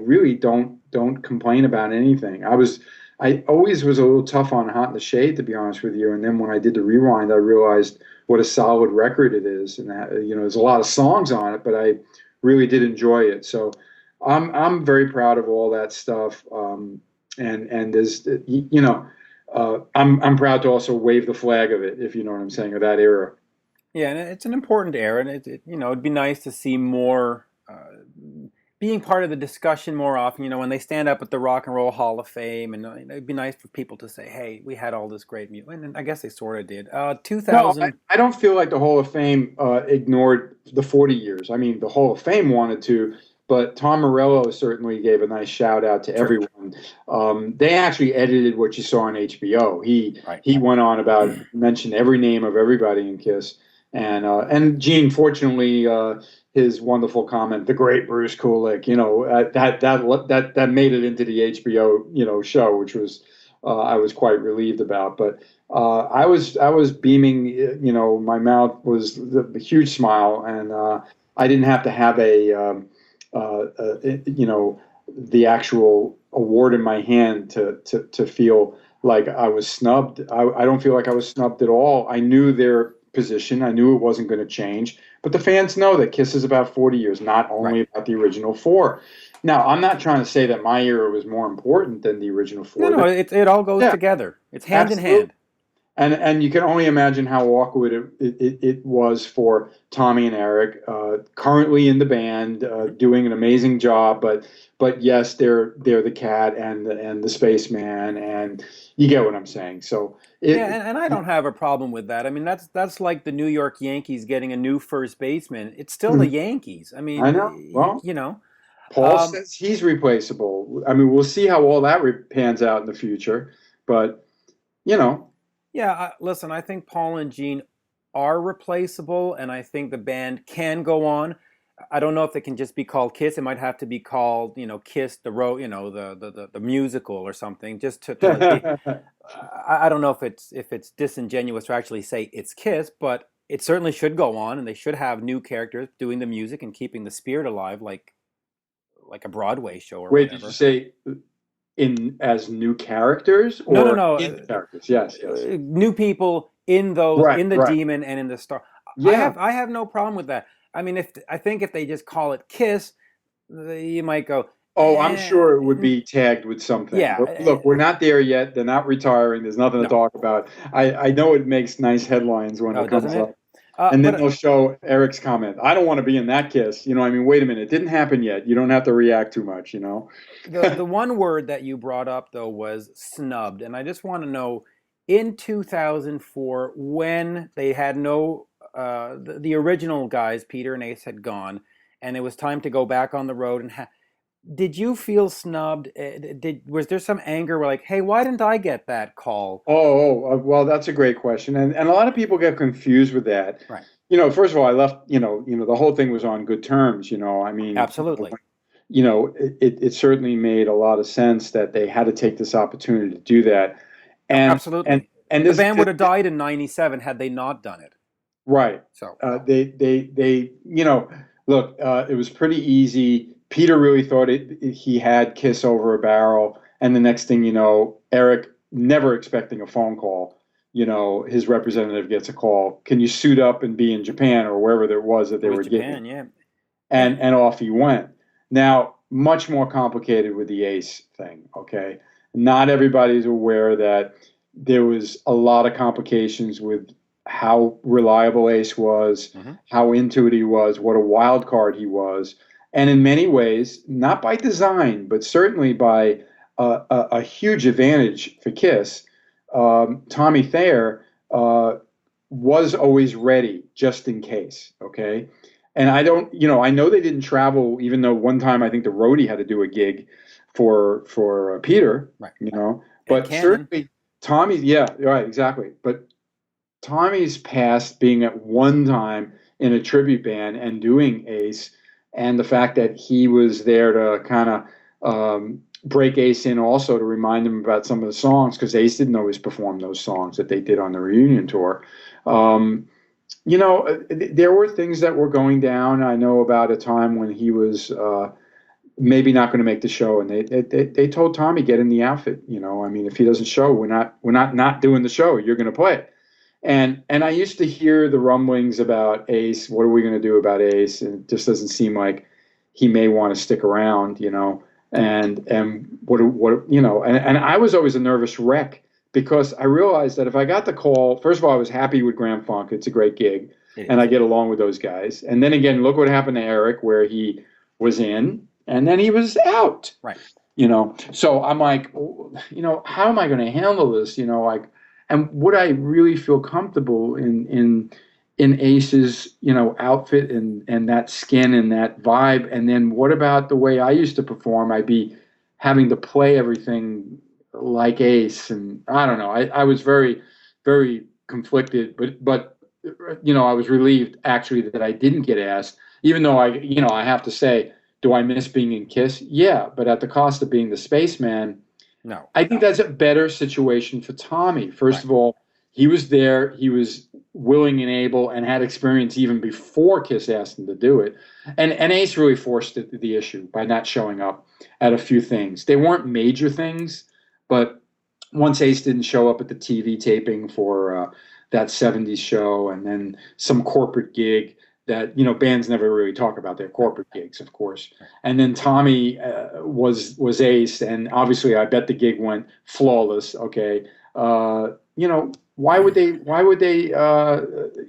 really don't complain about anything. I always was a little tough on Hot in the Shade, to be honest with you. And then when I did the rewind, I realized what a solid record it is, and you know, there's a lot of songs on it, but I really did enjoy it. So I'm very proud of all that stuff. And there's, you know, I'm proud to also wave the flag of it, if you know what I'm saying, of that era. Yeah, and it's an important era, and you know, it'd be nice to see more being part of the discussion more often. You know, when they stand up at the Rock and Roll Hall of Fame, and it'd be nice for people to say, "Hey, we had all this great music," and I guess they sort of did. No, 2000. I don't feel like the Hall of Fame ignored the 40 years. I mean, the Hall of Fame wanted to, but Tom Morello certainly gave a nice shout out to everyone. They actually edited what you saw on HBO. He went on about mentioned every name of everybody in Kiss, and Gene, fortunately, his wonderful comment, the great Bruce Kulick, you know, that made it into the HBO, you know, show, which was I was quite relieved about. But I was beaming, you know, my mouth was a huge smile, and I didn't have to have you know, the actual award in my hand to feel like I was snubbed. I don't feel like I was snubbed at all. I knew their position. I knew it wasn't going to change. But the fans know that Kiss is about 40 years, not only about the original four. Now, I'm not trying to say that my era was more important than the original four. No, it all goes together. It's hand in hand. And you can only imagine how awkward it was for Tommy and Eric, currently in the band, doing an amazing job. But yes, they're the cat and the spaceman, and you get what I'm saying. So and I don't have a problem with that. I mean, that's like the New York Yankees getting a new first baseman. It's still the Yankees. I mean, I know. Well, you know, Paul says he's replaceable. I mean, we'll see how all that pans out in the future, but you know. Yeah, listen, I think Paul and Gene are replaceable, and I think the band can go on. I don't know if it can just be called Kiss. It might have to be called, you know, Kiss the Road, you know, the musical or something. Just I don't know if it's disingenuous to actually say it's Kiss, but it certainly should go on, and they should have new characters doing the music and keeping the spirit alive, like a Broadway show or Wait, whatever. did you say in as new characters or No. in characters? Yes. New people in those in the Demon and in the Star. Yeah. I have no problem with that. I mean, if they just call it Kiss, you might go. Oh, I'm sure it would be tagged with something. Yeah. But look, we're not there yet. They're not retiring. There's nothing to talk about. I know it makes nice headlines when it comes up. And then they'll show Eric's comment. I don't want to be in that Kiss. You know, I mean, wait a minute. It didn't happen yet. You don't have to react too much, you know. The one word that you brought up, though, was snubbed. And I just want to know, in 2004, when they had no, the original guys, Peter and Ace, had gone, and it was time to go back on the road, and did you feel snubbed? Was there some anger where like, hey, why didn't I get that call? Well, that's a great question, and a lot of people get confused with that. Right. You know, first of all, I left. You know, the whole thing was on good terms. You know, I mean, absolutely. You know, it certainly made a lot of sense that they had to take this opportunity to do that. And absolutely. And the band would have died in '97 had they not done it. Right. So they you know, look, it was pretty easy. Peter really thought he had Kiss over a barrel, and the next thing you know, Eric, never expecting a phone call, you know, his representative gets a call. Can you suit up and be in Japan or wherever there was that they were Japan, getting? yeah. And off he went. Now, much more complicated with the Ace thing. Okay, not everybody's aware that there was a lot of complications with how reliable Ace was, how into it he was, what a wild card he was. And in many ways, not by design, but certainly by a huge advantage for Kiss, Tommy Thayer was always ready just in case, okay? And I know they didn't travel, even though one time I think the roadie had to do a gig for Peter, right? You know, but certainly Tommy's, yeah, right, exactly. But Tommy's past being at one time in a tribute band and doing Ace, and the fact that he was there to kind of break Ace in also to remind him about some of the songs, because Ace didn't always perform those songs that they did on the reunion tour. There were things that were going down. I know about a time when he was maybe not going to make the show, and they told Tommy, get in the outfit. I mean, if he doesn't show, we're not doing the show. You're going to play it. And I used to hear the rumblings about Ace. What are we going to do about Ace? And it just doesn't seem like he may want to stick around, And and I was always a nervous wreck, because I realized that if I got the call, first of all, I was happy with Grand Funk. It's a great gig, and I get along with those guys. And then again, look what happened to Eric, where he was in, and then he was out. Right. So I'm like, how am I going to handle this? And would I really feel comfortable in Ace's, outfit and that skin and that vibe? And then what about the way I used to perform? I'd be having to play everything like Ace, and I don't know. I was very, very conflicted, but I was relieved actually that I didn't get asked, even though I have to say, do I miss being in Kiss? Yeah, but at the cost of being the spaceman. No. I think that's a better situation for Tommy. First of all, he was there, he was willing and able, and had experience even before Kiss asked him to do it. And Ace really forced the issue by not showing up at a few things. They weren't major things, but once Ace didn't show up at the TV taping for that 70s show, and then some corporate gig that, bands never really talk about their corporate gigs, of course. And then Tommy was Ace, and obviously I bet the gig went flawless. Okay. Why would they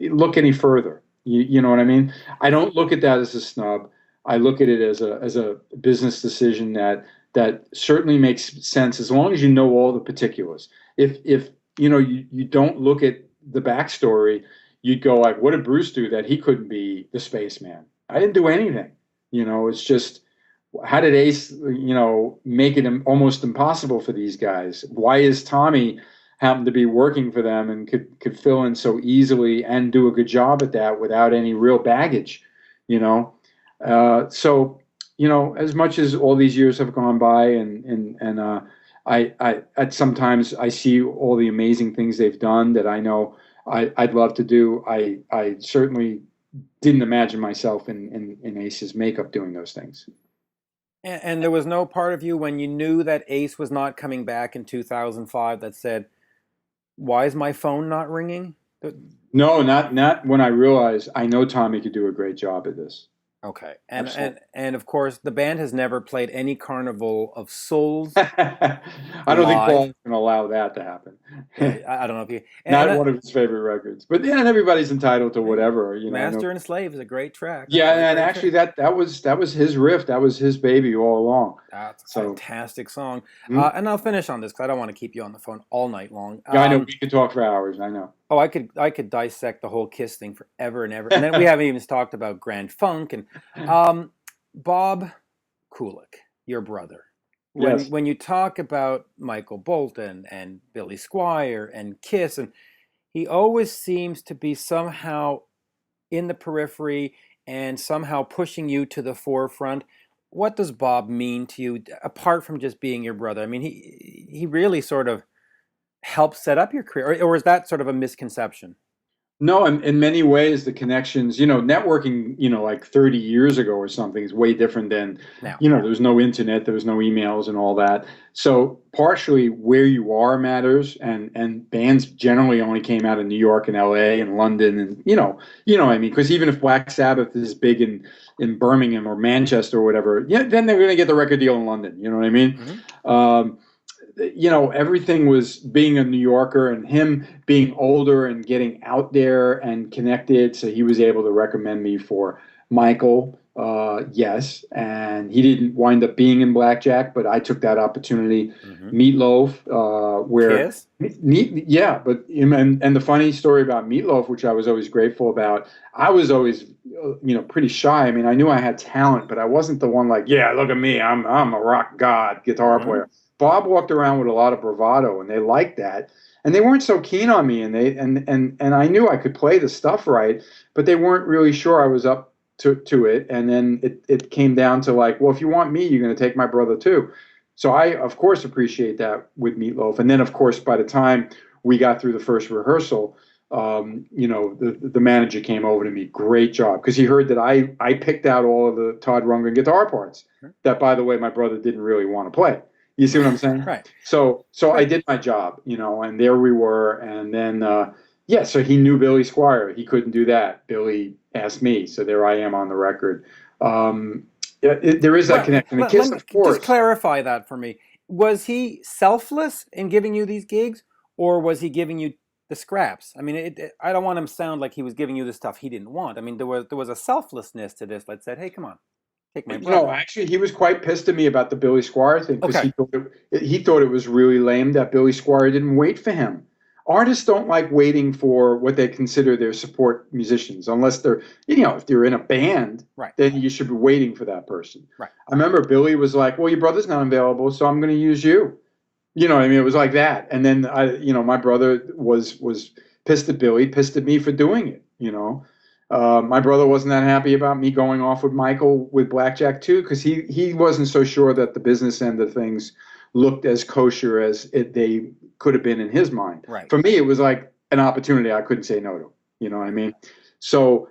look any further? You know what I mean? I don't look at that as a snub. I look at it as a business decision that certainly makes sense, as long as you know all the particulars. If you don't look at the backstory, you'd go like, what did Bruce do that he couldn't be the spaceman? I didn't do anything. It's just, how did Ace, make it almost impossible for these guys? Why is Tommy happened to be working for them and could fill in so easily and do a good job at that without any real baggage, So, as much as all these years have gone by, and I sometimes I see all the amazing things they've done that I know I'd love to do. I certainly didn't imagine myself in Ace's makeup doing those things. And there was no part of you when you knew that Ace was not coming back in 2005 that said, why is my phone not ringing? No, not when I realized I know Tommy could do a great job at this. Okay. And of course, the band has never played any Carnival of Souls. I don't think Paul's going to allow that to happen. I don't know if you... Not one of his favorite records. But yeah, everybody's entitled to whatever. Master and Slave is a great track. Yeah, and actually that was his riff. That was his baby all along. That's a fantastic song. Mm-hmm. And I'll finish on this because I don't want to keep you on the phone all night long. Yeah, I know. We could talk for hours. I know. Oh, I could dissect the whole Kiss thing forever and ever. And then we haven't even talked about Grand Funk and Bob Kulick, your brother. When you talk about Michael Bolton and Billy Squire and Kiss, and he always seems to be somehow in the periphery and somehow pushing you to the forefront. What does Bob mean to you, apart from just being your brother? I mean, he really sort of help set up your career, or is that sort of a misconception? No, in many ways, the connections, networking, like 30 years ago or something is way different than, now. There was no internet, there was no emails and all that. So partially where you are matters, and bands generally only came out of New York and LA and London, and what I mean, because even if Black Sabbath is big in Birmingham or Manchester or whatever, then they're going to get the record deal in London. You know what I mean? Mm-hmm. Everything was being a New Yorker, and him being older and getting out there and connected. So he was able to recommend me for Michael. Yes. And he didn't wind up being in Blackjack, but I took that opportunity. Mm-hmm. Meatloaf, where, Kiss? Yeah. But, and the funny story about Meatloaf, which I was always grateful about, I was always, pretty shy. I mean, I knew I had talent, but I wasn't the one like, yeah, look at me. I'm a rock god guitar mm-hmm. player. Bob walked around with a lot of bravado, and they liked that, and they weren't so keen on me, and I knew I could play the stuff right, but they weren't really sure I was up to it. And then it came down to like, well, if you want me, you're going to take my brother too. So I, of course, appreciate that with Meatloaf. And then, of course, by the time we got through the first rehearsal, the manager came over to me. Great job, because he heard that I picked out all of the Todd Rundgren guitar parts. That, by the way, my brother didn't really want to play. You see what I'm saying? Right. So I did my job, and there we were. And then, so he knew Billy Squire. He couldn't do that. Billy asked me, so there I am on the record. There is that connection. The Kiss, of course. Just clarify that for me. Was he selfless in giving you these gigs, or was he giving you the scraps? I mean, I don't want him to sound like he was giving you the stuff he didn't want. I mean, there was a selflessness to this that said, "Hey, come on, take my brother." No, actually, he was quite pissed at me about the Billy Squire thing, because he thought it was really lame that Billy Squire didn't wait for him. Artists don't like waiting for what they consider their support musicians, unless they're, if they're in a band, right, then you should be waiting for that person. Right. I remember Billy was like, "Well, your brother's not available, so I'm going to use you." You know what I mean? It was like that. And then my brother was pissed at Billy, pissed at me for doing it. My brother wasn't that happy about me going off with Michael with Blackjack too, because he wasn't so sure that the business end of things looked as kosher as they could have been in his mind. Right. For me, it was like an opportunity I couldn't say no to. You know what I mean? So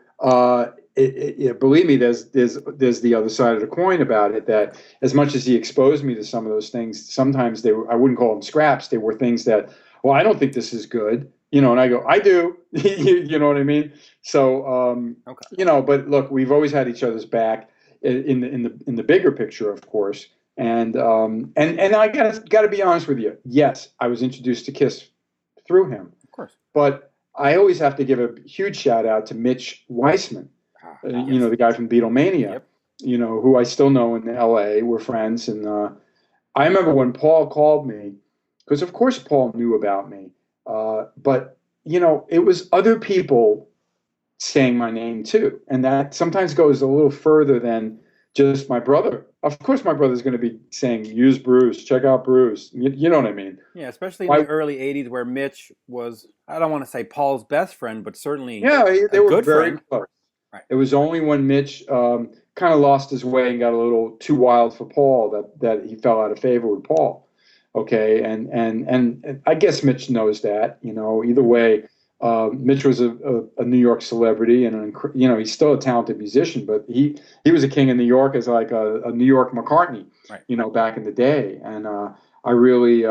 believe me, there's the other side of the coin about it, that as much as he exposed me to some of those things, sometimes I wouldn't call them scraps. They were things that, well, I don't think this is good. And I go, I do. You know what I mean? So, but look, we've always had each other's back in the bigger picture, of course. And I gotta be honest with you. Yes, I was introduced to Kiss through him, of course. But I always have to give a huge shout out to Mitch Weissman, yes. The guy from Beatlemania, yep. Who I still know in L.A. We're friends, and I remember when Paul called me, because of course Paul knew about me, but it was other people saying my name too, and that sometimes goes a little further than just my brother. Of course, my brother's going to be saying, "Use Bruce, check out Bruce." You know what I mean? Yeah, especially in the early '80s, where Mitch was, I don't want to say Paul's best friend, but certainly they were good very friend. close. Right. It was only when Mitch kind of lost his way and got a little too wild for Paul that he fell out of favor with Paul. Okay, and I guess Mitch knows that. Either way, Mitch was a New York celebrity, and he's still a talented musician, but he was a king in New York as like a New York McCartney, right. Back in the day, and I really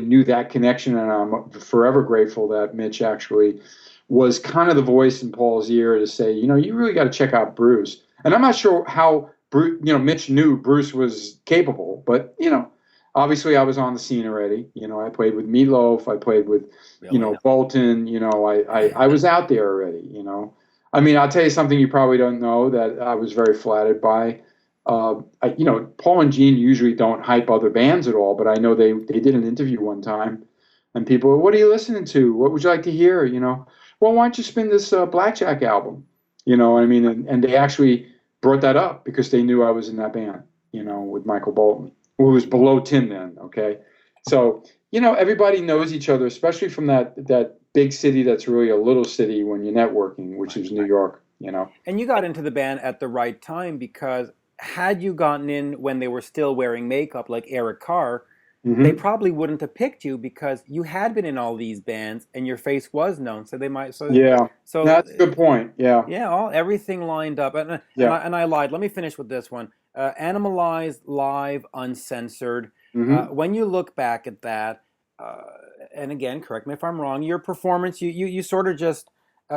knew that connection, and I'm forever grateful that Mitch actually was kind of the voice in Paul's ear to say, you really got to check out Bruce. And I'm not sure how Mitch knew Bruce was capable, but obviously I was on the scene already. I played with Meatloaf, I played with Bolton. I was out there already. I mean, I'll tell you something you probably don't know that I was very flattered by. Paul and Gene usually don't hype other bands at all, but I know they did an interview one time, and people were, "What are you listening to? What would you like to hear?" Well, why don't you spin this Blackjack album? I mean, and they actually brought that up because they knew I was in that band, with Michael Bolton, who was below Tim then. Okay, so everybody knows each other, especially from that big city that's really a little city when you're networking, which is New York. And you got into the band at the right time, because had you gotten in when they were still wearing makeup, like Eric Carr, they probably wouldn't have picked you, because you had been in all these bands and your face was known. So they might. So that's a good point. Yeah, everything lined up. And I lied. Let me finish with this one. Animalized, live, uncensored. When you look back at that, and again, correct me if I'm wrong, your performance, you sort of just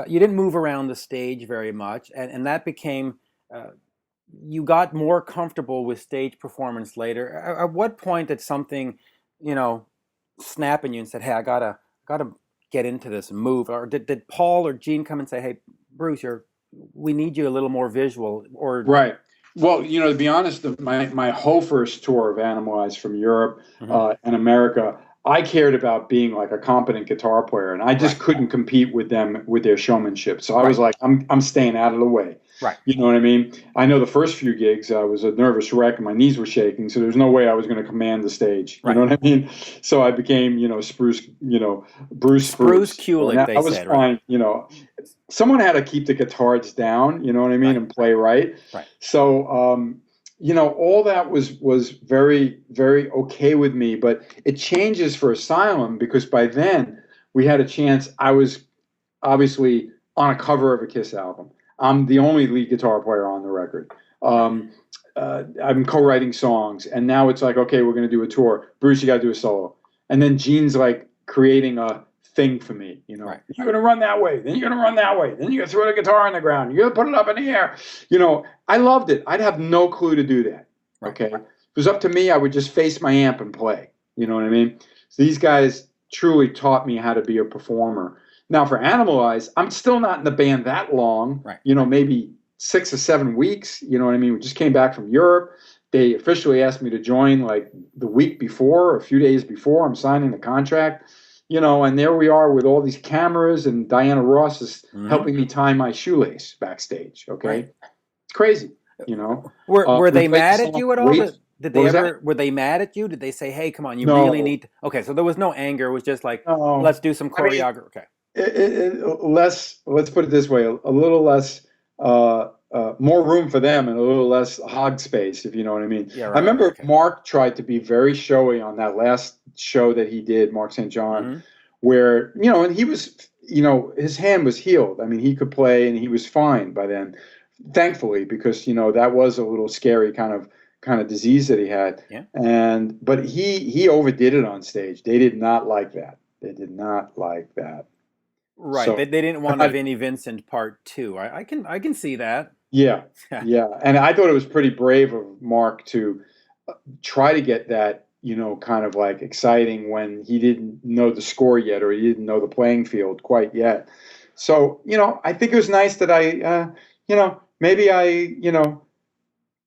you didn't move around the stage very much, and that became. You got more comfortable with stage performance later. At what point did something, snap in you and said, "Hey, I gotta get into this and move"? Or did Paul or Gene come and say, "Hey, Bruce, we need you a little more visual"? Or right. Well, to be honest, my whole first tour of Animalized from Europe and America, I cared about being like a competent guitar player, and I just couldn't compete with them with their showmanship. So I was like, I'm staying out of the way. Right. You know what I mean? I know the first few gigs, I was a nervous wreck and my knees were shaking, so there's no way I was going to command the stage. You know what I mean? So I became, Spruce Kulick, and I was fine. Someone had to keep the guitars down, you know what I mean, and play right. Right. So, all that was very, very okay with me, but it changes for Asylum because by then we had a chance. I was obviously on a cover of a Kiss album. I'm the only lead guitar player on the record. I'm co-writing songs, and now it's like, okay, we're going to do a tour. Bruce, you got to do a solo. And then Gene's like creating a thing for me, Right. You're going to run that way, then you're going to run that way, then you're going to throw the guitar on the ground, you're going to put it up in the air. I loved it. I'd have no clue to do that. Right. Okay. If it was up to me, I would just face my amp and play. You know what I mean? So these guys truly taught me how to be a performer. Now for Animalize, I'm still not in the band that long, right. Maybe 6 or 7 weeks, you know what I mean? We just came back from Europe. They officially asked me to join like the week before, or a few days before I'm signing the contract, and there we are with all these cameras, and Diana Ross is helping me tie my shoelace backstage. Okay. Right. It's crazy, Were they mad at you at all? Did they ever, were they mad at you? Did they say, hey, come on, you really need to, okay, so there was no anger. It was just like, let's do some choreography. Okay. Less, let's put it this way, a little less, more room for them and a little less hog space, if you know what I mean. Yeah, right, I remember okay. Mark tried to be very showy on that last show that he did, Mark St. John, where, and he was, his hand was healed. I mean, he could play and he was fine by then, thankfully, because, that was a little scary kind of disease that he had. Yeah. But he overdid it on stage. They did not like that. They did not like that. Right. So, they didn't want a Vinnie Vincent part 2. I can see that. Yeah. Yeah. And I thought it was pretty brave of Mark to try to get that, kind of like exciting when he didn't know the score yet, or he didn't know the playing field quite yet. So, I think it was nice that maybe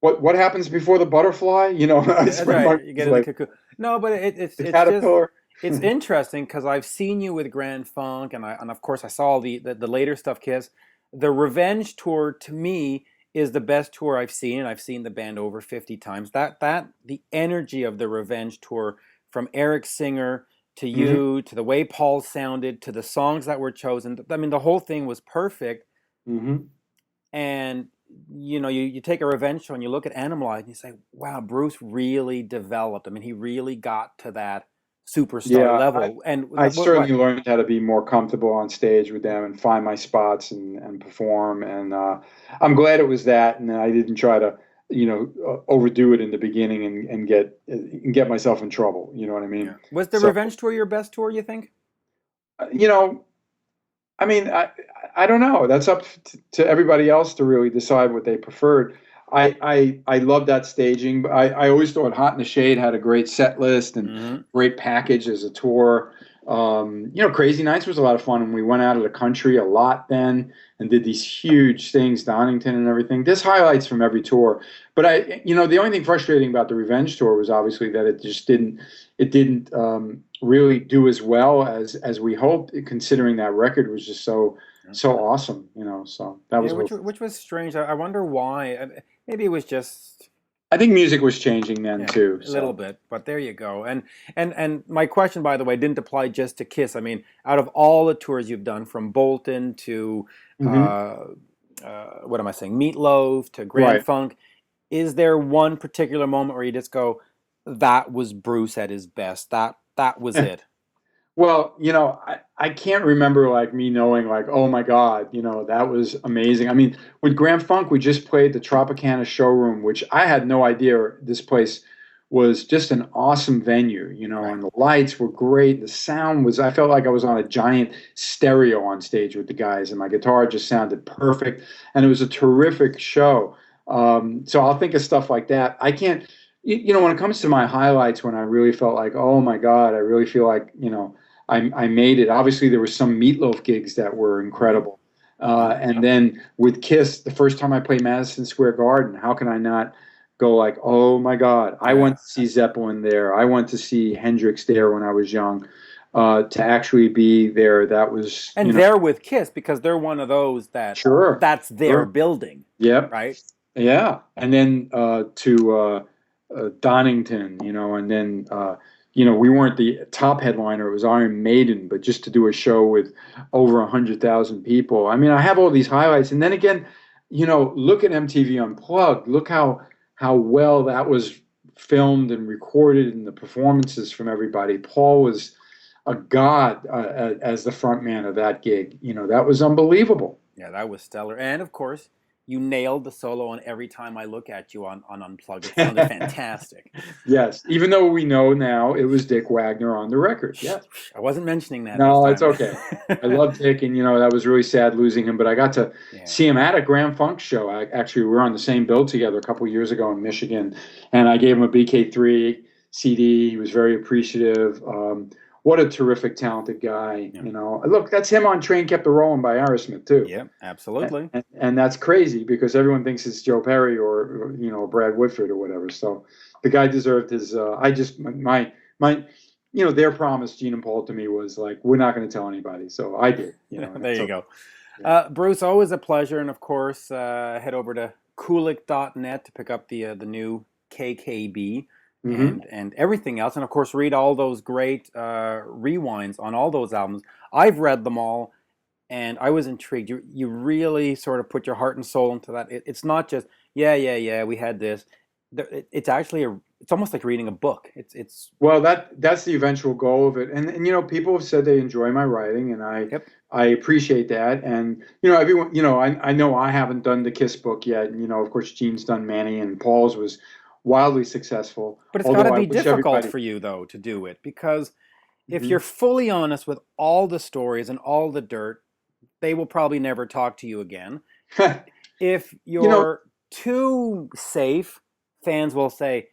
what happens before the butterfly? That's right. You get in the cocoon. No, but it's caterpillar. It's interesting because I've seen you with Grand Funk, and of course I saw the later stuff, Kiss. The Revenge tour to me is the best tour I've seen, and I've seen the band over 50 times. The energy of the Revenge tour, from Eric Singer to you, to the way Paul sounded, to the songs that were chosen. I mean, the whole thing was perfect. And you take a Revenge show and you look at Animalize and you say, wow, Bruce really developed. I mean, he really got to that superstar level. I certainly learned how to be more comfortable on stage with them and find my spots and perform. And I'm glad it was that, and I didn't try to, overdo it in the beginning and get myself in trouble. You know what I mean? Yeah. Was the Revenge tour your best tour, you think? I mean, I don't know. That's up to everybody else to really decide what they preferred. I love that staging. I always thought Hot in the Shade had a great set list and great package as a tour. Crazy Nights was a lot of fun, and we went out of the country a lot then and did these huge things, Donington and everything. There's highlights from every tour. But the only thing frustrating about the Revenge tour was obviously that it just didn't really do as well as we hoped, considering that record was just so awesome, so that was which was strange. I wonder why. Maybe it was just, I think music was changing then too. A little bit, but there you go. And my question, by the way, didn't apply just to Kiss. I mean, out of all the tours you've done, from Bolton to what am I saying, Meatloaf to Grand Funk, is there one particular moment where you just go, that was Bruce at his best, that was it? Well, I can't remember like me knowing like, oh my God, that was amazing. I mean, with Grand Funk, we just played the Tropicana showroom, which I had no idea this place was just an awesome venue, and the lights were great. The sound was, I felt like I was on a giant stereo on stage with the guys, and my guitar just sounded perfect. And it was a terrific show. So I'll think of stuff like that. I can't, when it comes to my highlights, when I really felt like, oh my God, I really feel like, I made it. Obviously, there were some Meatloaf gigs that were incredible. And then with Kiss, the first time I played Madison Square Garden, how can I not go like, oh my God, I went to see Zeppelin there. I went to see Hendrix there when I was young. To actually be there, that was... And they're with Kiss because they're one of those that that's their building. Yep. Right? Yeah. And then to Donington, and then... we weren't the top headliner. It was Iron Maiden, but just to do a show with over 100,000 people. I mean, I have all these highlights. And then again, look at MTV Unplugged. Look how how well that was filmed and recorded, and the performances from everybody. Paul was a god as the front man of that gig. That was unbelievable. Yeah, that was stellar. And of course, you nailed the solo on Every Time I Look at You on Unplugged. It sounded fantastic. Yes, even though we know now it was Dick Wagner on the record. Yeah. I wasn't mentioning that. No, this it's time. okay. I love Dick, and that was really sad losing him. But I got to see him at a Grand Funk show. Actually, we were on the same bill together a couple of years ago in Michigan, and I gave him a BK3 CD. He was very appreciative. What a terrific, talented guy. Yeah. Look, that's him on Train Kept a Rolling by Aerosmith too. Yeah, absolutely. And that's crazy because everyone thinks it's Joe Perry or Brad Whitford or whatever. So the guy deserved his. Their promise, Gene and Paul, to me was like, we're not going to tell anybody. So I did. There you go. Bruce, always a pleasure. And of course, head over to kulick.net to pick up the new KKB. And everything else, and of course read all those great rewinds on all those albums. I've read them all, and I was intrigued. You really sort of put your heart and soul into that. It's not just we had this. It's actually it's almost like reading a book. It's well, that's the eventual goal of it. And people have said they enjoy my writing, and I appreciate that. And everyone, I know I haven't done the Kiss book yet. And of course Gene's done many, and Paul's was wildly successful. But it's got to be difficult for you, though, to do it, because if you're fully honest with all the stories and all the dirt, they will probably never talk to you again. If you're too safe, fans will say,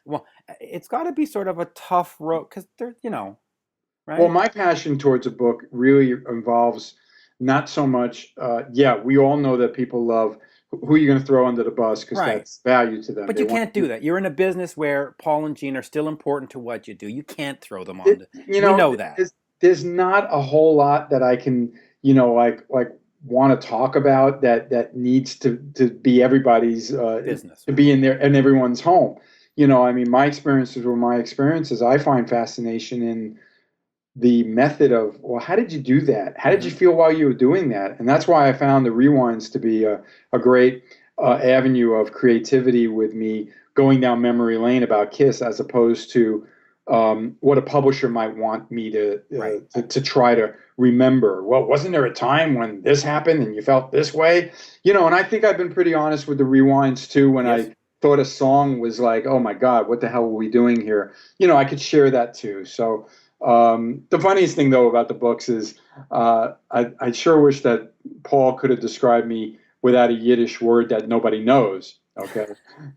well, it's got to be sort of a tough road, because they're, right? Well, my passion towards a book really involves not so much, we all know that people love who are you going to throw under the bus because that's value to them. But you can't do that. You're in a business where Paul and Gene are still important to what you do. You can't throw them on. We know that. There's not a whole lot that I can, like want to talk about that needs to be everybody's business, to be in there and everyone's home. My experiences were my experiences. I find fascination in the method of, well, how did you do that? How did you feel while you were doing that? And that's why I found the rewinds to be a great avenue of creativity with me going down memory lane about Kiss, as opposed to what a publisher might want me to try to remember. Well, wasn't there a time when this happened and you felt this way? And I think I've been pretty honest with the rewinds too. When I thought a song was like, oh my God, what the hell were we doing here? I could share that too. So the funniest thing though about the books is I sure wish that Paul could have described me without a Yiddish word that nobody knows. Okay,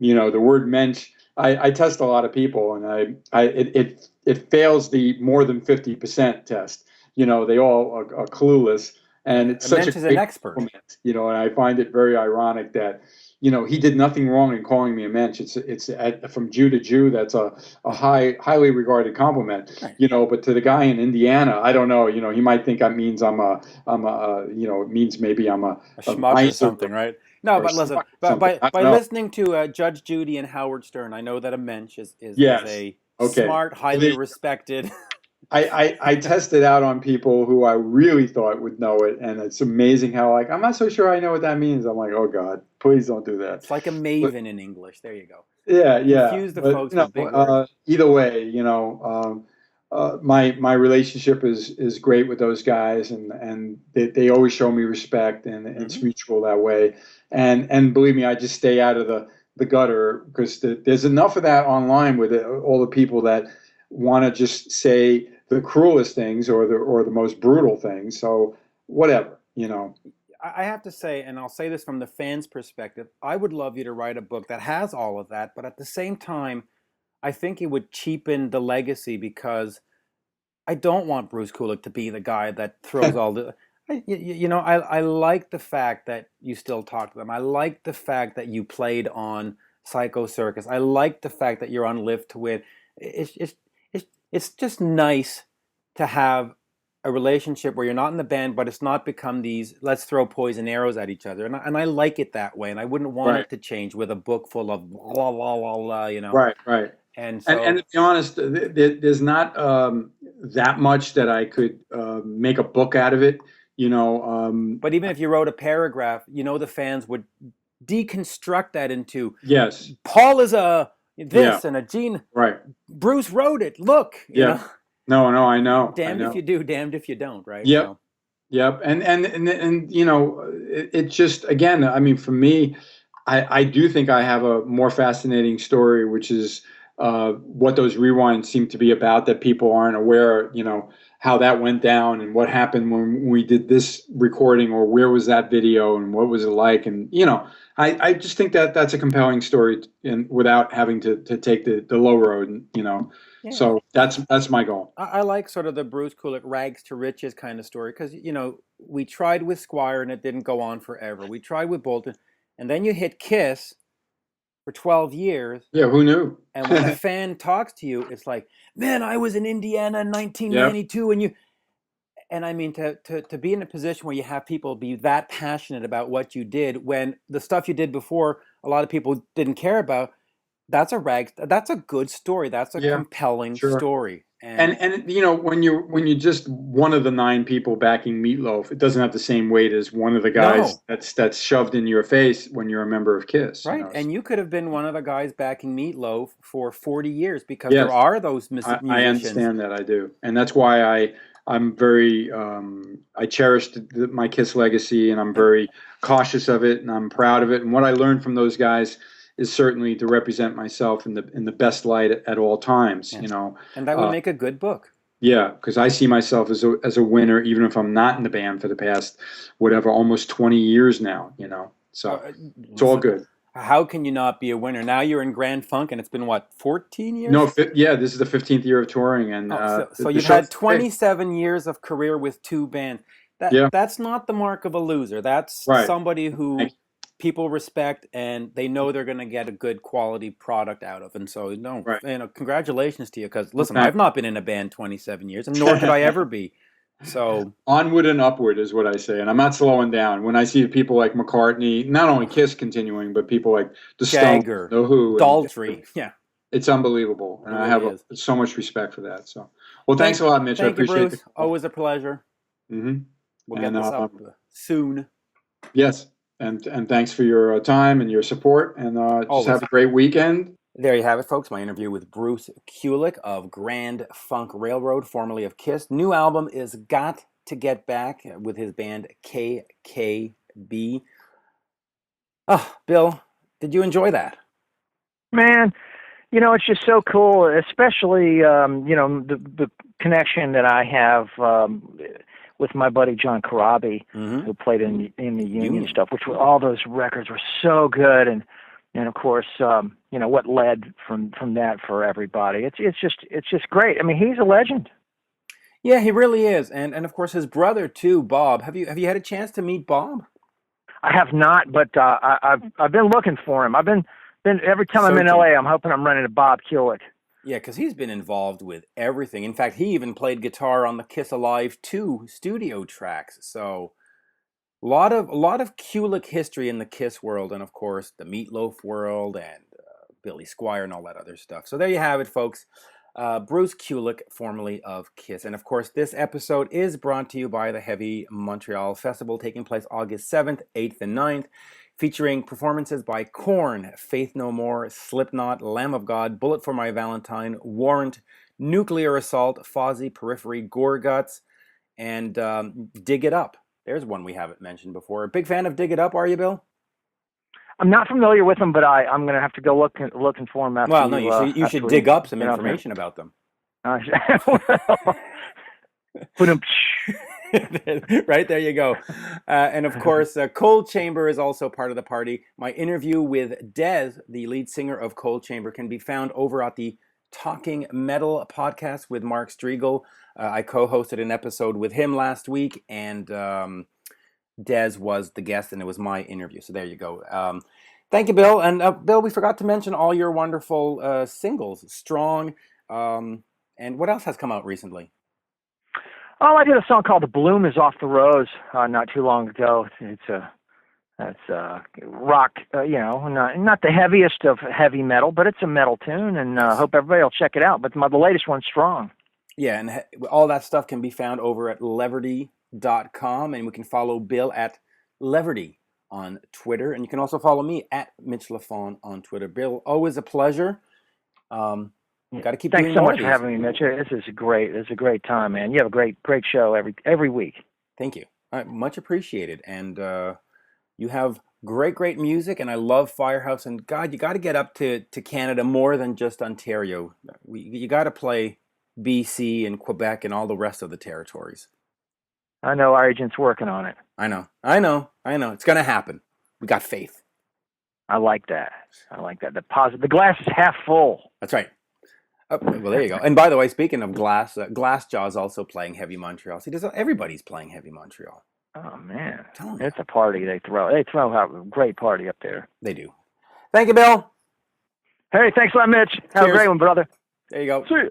the word mensch. I test a lot of people, and it fails the more than 50% test. They all are clueless, and it's such a great an expert. And I find it very ironic that he did nothing wrong in calling me a mensch. It's from Jew to Jew. That's a highly regarded compliment. Right. But to the guy in Indiana, I don't know. He might think that means it means maybe I'm a schmuck or something, right? No, but listen, by listening to Judge Judy and Howard Stern, I know that a mensch is a smart, highly respected. I tested out on people who I really thought would know it, and it's amazing how I'm not so sure I know what that means. I'm like, oh God, please don't do that. It's like a maven in English. There you go. Yeah. Confuse the folks with big words. Either way, my relationship is great with those guys, and they always show me respect, and it's mutual that way. And believe me, I just stay out of the gutter, because there's enough of that online with all the people that want to just say the cruelest things or the most brutal things. So whatever, I have to say, and I'll say this from the fans' perspective, I would love you to write a book that has all of that, but at the same time, I think it would cheapen the legacy, because I don't want Bruce Kulick to be the guy that throws all the... I like the fact that you still talk to them. I like the fact that you played on Psycho Circus. I like the fact that you're on Live to Win. It's just nice to have a relationship where you're not in the band, but it's not become these let's throw poison arrows at each other. And I like it that way, and I wouldn't want it to change with a book full of blah blah blah blah. Right. And so, and to be honest, there's not that much that I could make a book out of it. But even if you wrote a paragraph, the fans would deconstruct that into Yes. Paul is a this Yeah. and a Gene. Right. Bruce wrote it. Look, you know. No, I know. Damned if you do, damned if you don't, right? Yep. So. Yep. And you know, it just, again, I mean, for me, I do think I have a more fascinating story, which is what those rewinds seem to be about, that people aren't aware, you know, how that went down and what happened when we did this recording, or where was that video and what was it like. And, you know, I just think that that's a compelling story, and without having to take the low road, and, you know. Yeah. So that's my goal. I like sort of the Bruce Kulick rags to riches kind of story, because, you know, we tried with Squire and it didn't go on forever. We tried with Bolton, and then you hit Kiss for 12 years. Yeah, who knew? And when a fan talks to you, it's like, man, I was in Indiana in 1992, and you. And I mean, to be in a position where you have people be that passionate about what you did, when the stuff you did before a lot of people didn't care about, that's a good story. That's a compelling story. And you know, when you're just one of the 9 people backing Meatloaf, it doesn't have the same weight as one of the guys that's shoved in your face when you're a member of Kiss. Right, you know? And you could have been one of the guys backing Meatloaf for 40 years, because there are those musicians. I understand that, I do, and that's why I'm very I cherish my Kiss legacy, and I'm very cautious of it, and I'm proud of it. And what I learned from those guys is certainly to represent myself in the best light at all times, you know. And that would make a good book. Yeah, because I see myself as a winner, even if I'm not in the band for the past, whatever, almost 20 years now, you know. So it's all good. How can you not be a winner? Now you're in Grand Funk, and it's been, what, 14 years? No, this is the 15th year of touring. And so you've had 27 years of career with 2 bands. That's not the mark of a loser. That's somebody who people respect, and they know they're going to get a good quality product out of. And so, congratulations to you, because, listen, I've not been in a band 27 years, and nor could I ever be. So onward and upward is what I say, and I'm not slowing down. When I see people like McCartney, not only Kiss continuing, but people like the Stones, The Who, Daltrey, it's unbelievable, and I have so much respect for that. So, well, thanks a lot, Mitch. I appreciate it. Bruce. Always a pleasure. Mm-hmm. We'll get this up soon. Yes, and thanks for your time and your support, and just have a great weekend. There you have it, folks. My interview with Bruce Kulick of Grand Funk Railroad, formerly of Kiss. New album is Got to Get Back, with his band KKB. Oh, Bill, did you enjoy that? Man, you know, it's just so cool, especially, you know, the connection that I have with my buddy John Corabi, who played in the Union stuff, which were, all those records were so good. And of course, you know, what led from that for everybody. It's just great. I mean, he's a legend. Yeah, he really is. And of course, his brother too, Bob. Have you had a chance to meet Bob? I have not, but I've been looking for him. I've been every time I'm in LA, I'm hoping I'm running into Bob Kulick. Yeah, because he's been involved with everything. In fact, he even played guitar on the Kiss Alive 2 studio tracks. So a lot of Kulick history in the Kiss world, and of course the Meatloaf world, and Billy Squire and all that other stuff. So there you have it, folks. Bruce Kulick, formerly of Kiss. And of course, this episode is brought to you by the Heavy Montreal Festival, taking place August 7th, 8th, and 9th, featuring performances by Korn, Faith No More, Slipknot, Lamb of God, Bullet for My Valentine, Warrant, Nuclear Assault, Fozzy, Periphery, Gorguts, and Dig It Up. There's one we haven't mentioned before. A big fan of Dig It Up, are you, Bill? I'm not familiar with them, but I'm going to have to go looking for them after. Well, no, you should dig up some information about them. Right, there you go. And of course, Cold Chamber is also part of the party. My interview with Dez, the lead singer of Cold Chamber, can be found over at the Talking Metal podcast with Mark Striegel. I co-hosted an episode with him last week, and Dez was the guest, and it was my interview. So there you go. Thank you, Bill. And Bill, we forgot to mention all your wonderful singles, Strong, and what else has come out recently? Oh, I did a song called "The Bloom Is Off the Rose" not too long ago. That's rock, you know, not the heaviest of heavy metal, but it's a metal tune, and hope everybody will check it out. But the latest one's Strong. Yeah, and all that stuff can be found over at Leverty.com, and we can follow Bill at Leverty on Twitter. And you can also follow me at Mitch Lafon on Twitter. Bill, always a pleasure. Got to keep Thanks doing so more much of for these. having me, Mitch. This is great. It's a great time, man. You have a great show every week. Thank you. Much appreciated. And you have great music, and I love Firehouse. And God, you got to get up to Canada more than just Ontario. You got to play BC and Quebec and all the rest of the territories. I know our agent's working on it. I know. It's going to happen. We got faith. I like that. The glass is half full. That's right. Oh, well, there you go. And by the way, speaking of Glassjaw's also playing Heavy Montreal. See, everybody's playing Heavy Montreal. Oh man, You. It's a party they throw. They throw out a great party up there. They do. Thank you, Bill. Hey, thanks a lot, Mitch. Have a great one, brother. There you go. See you.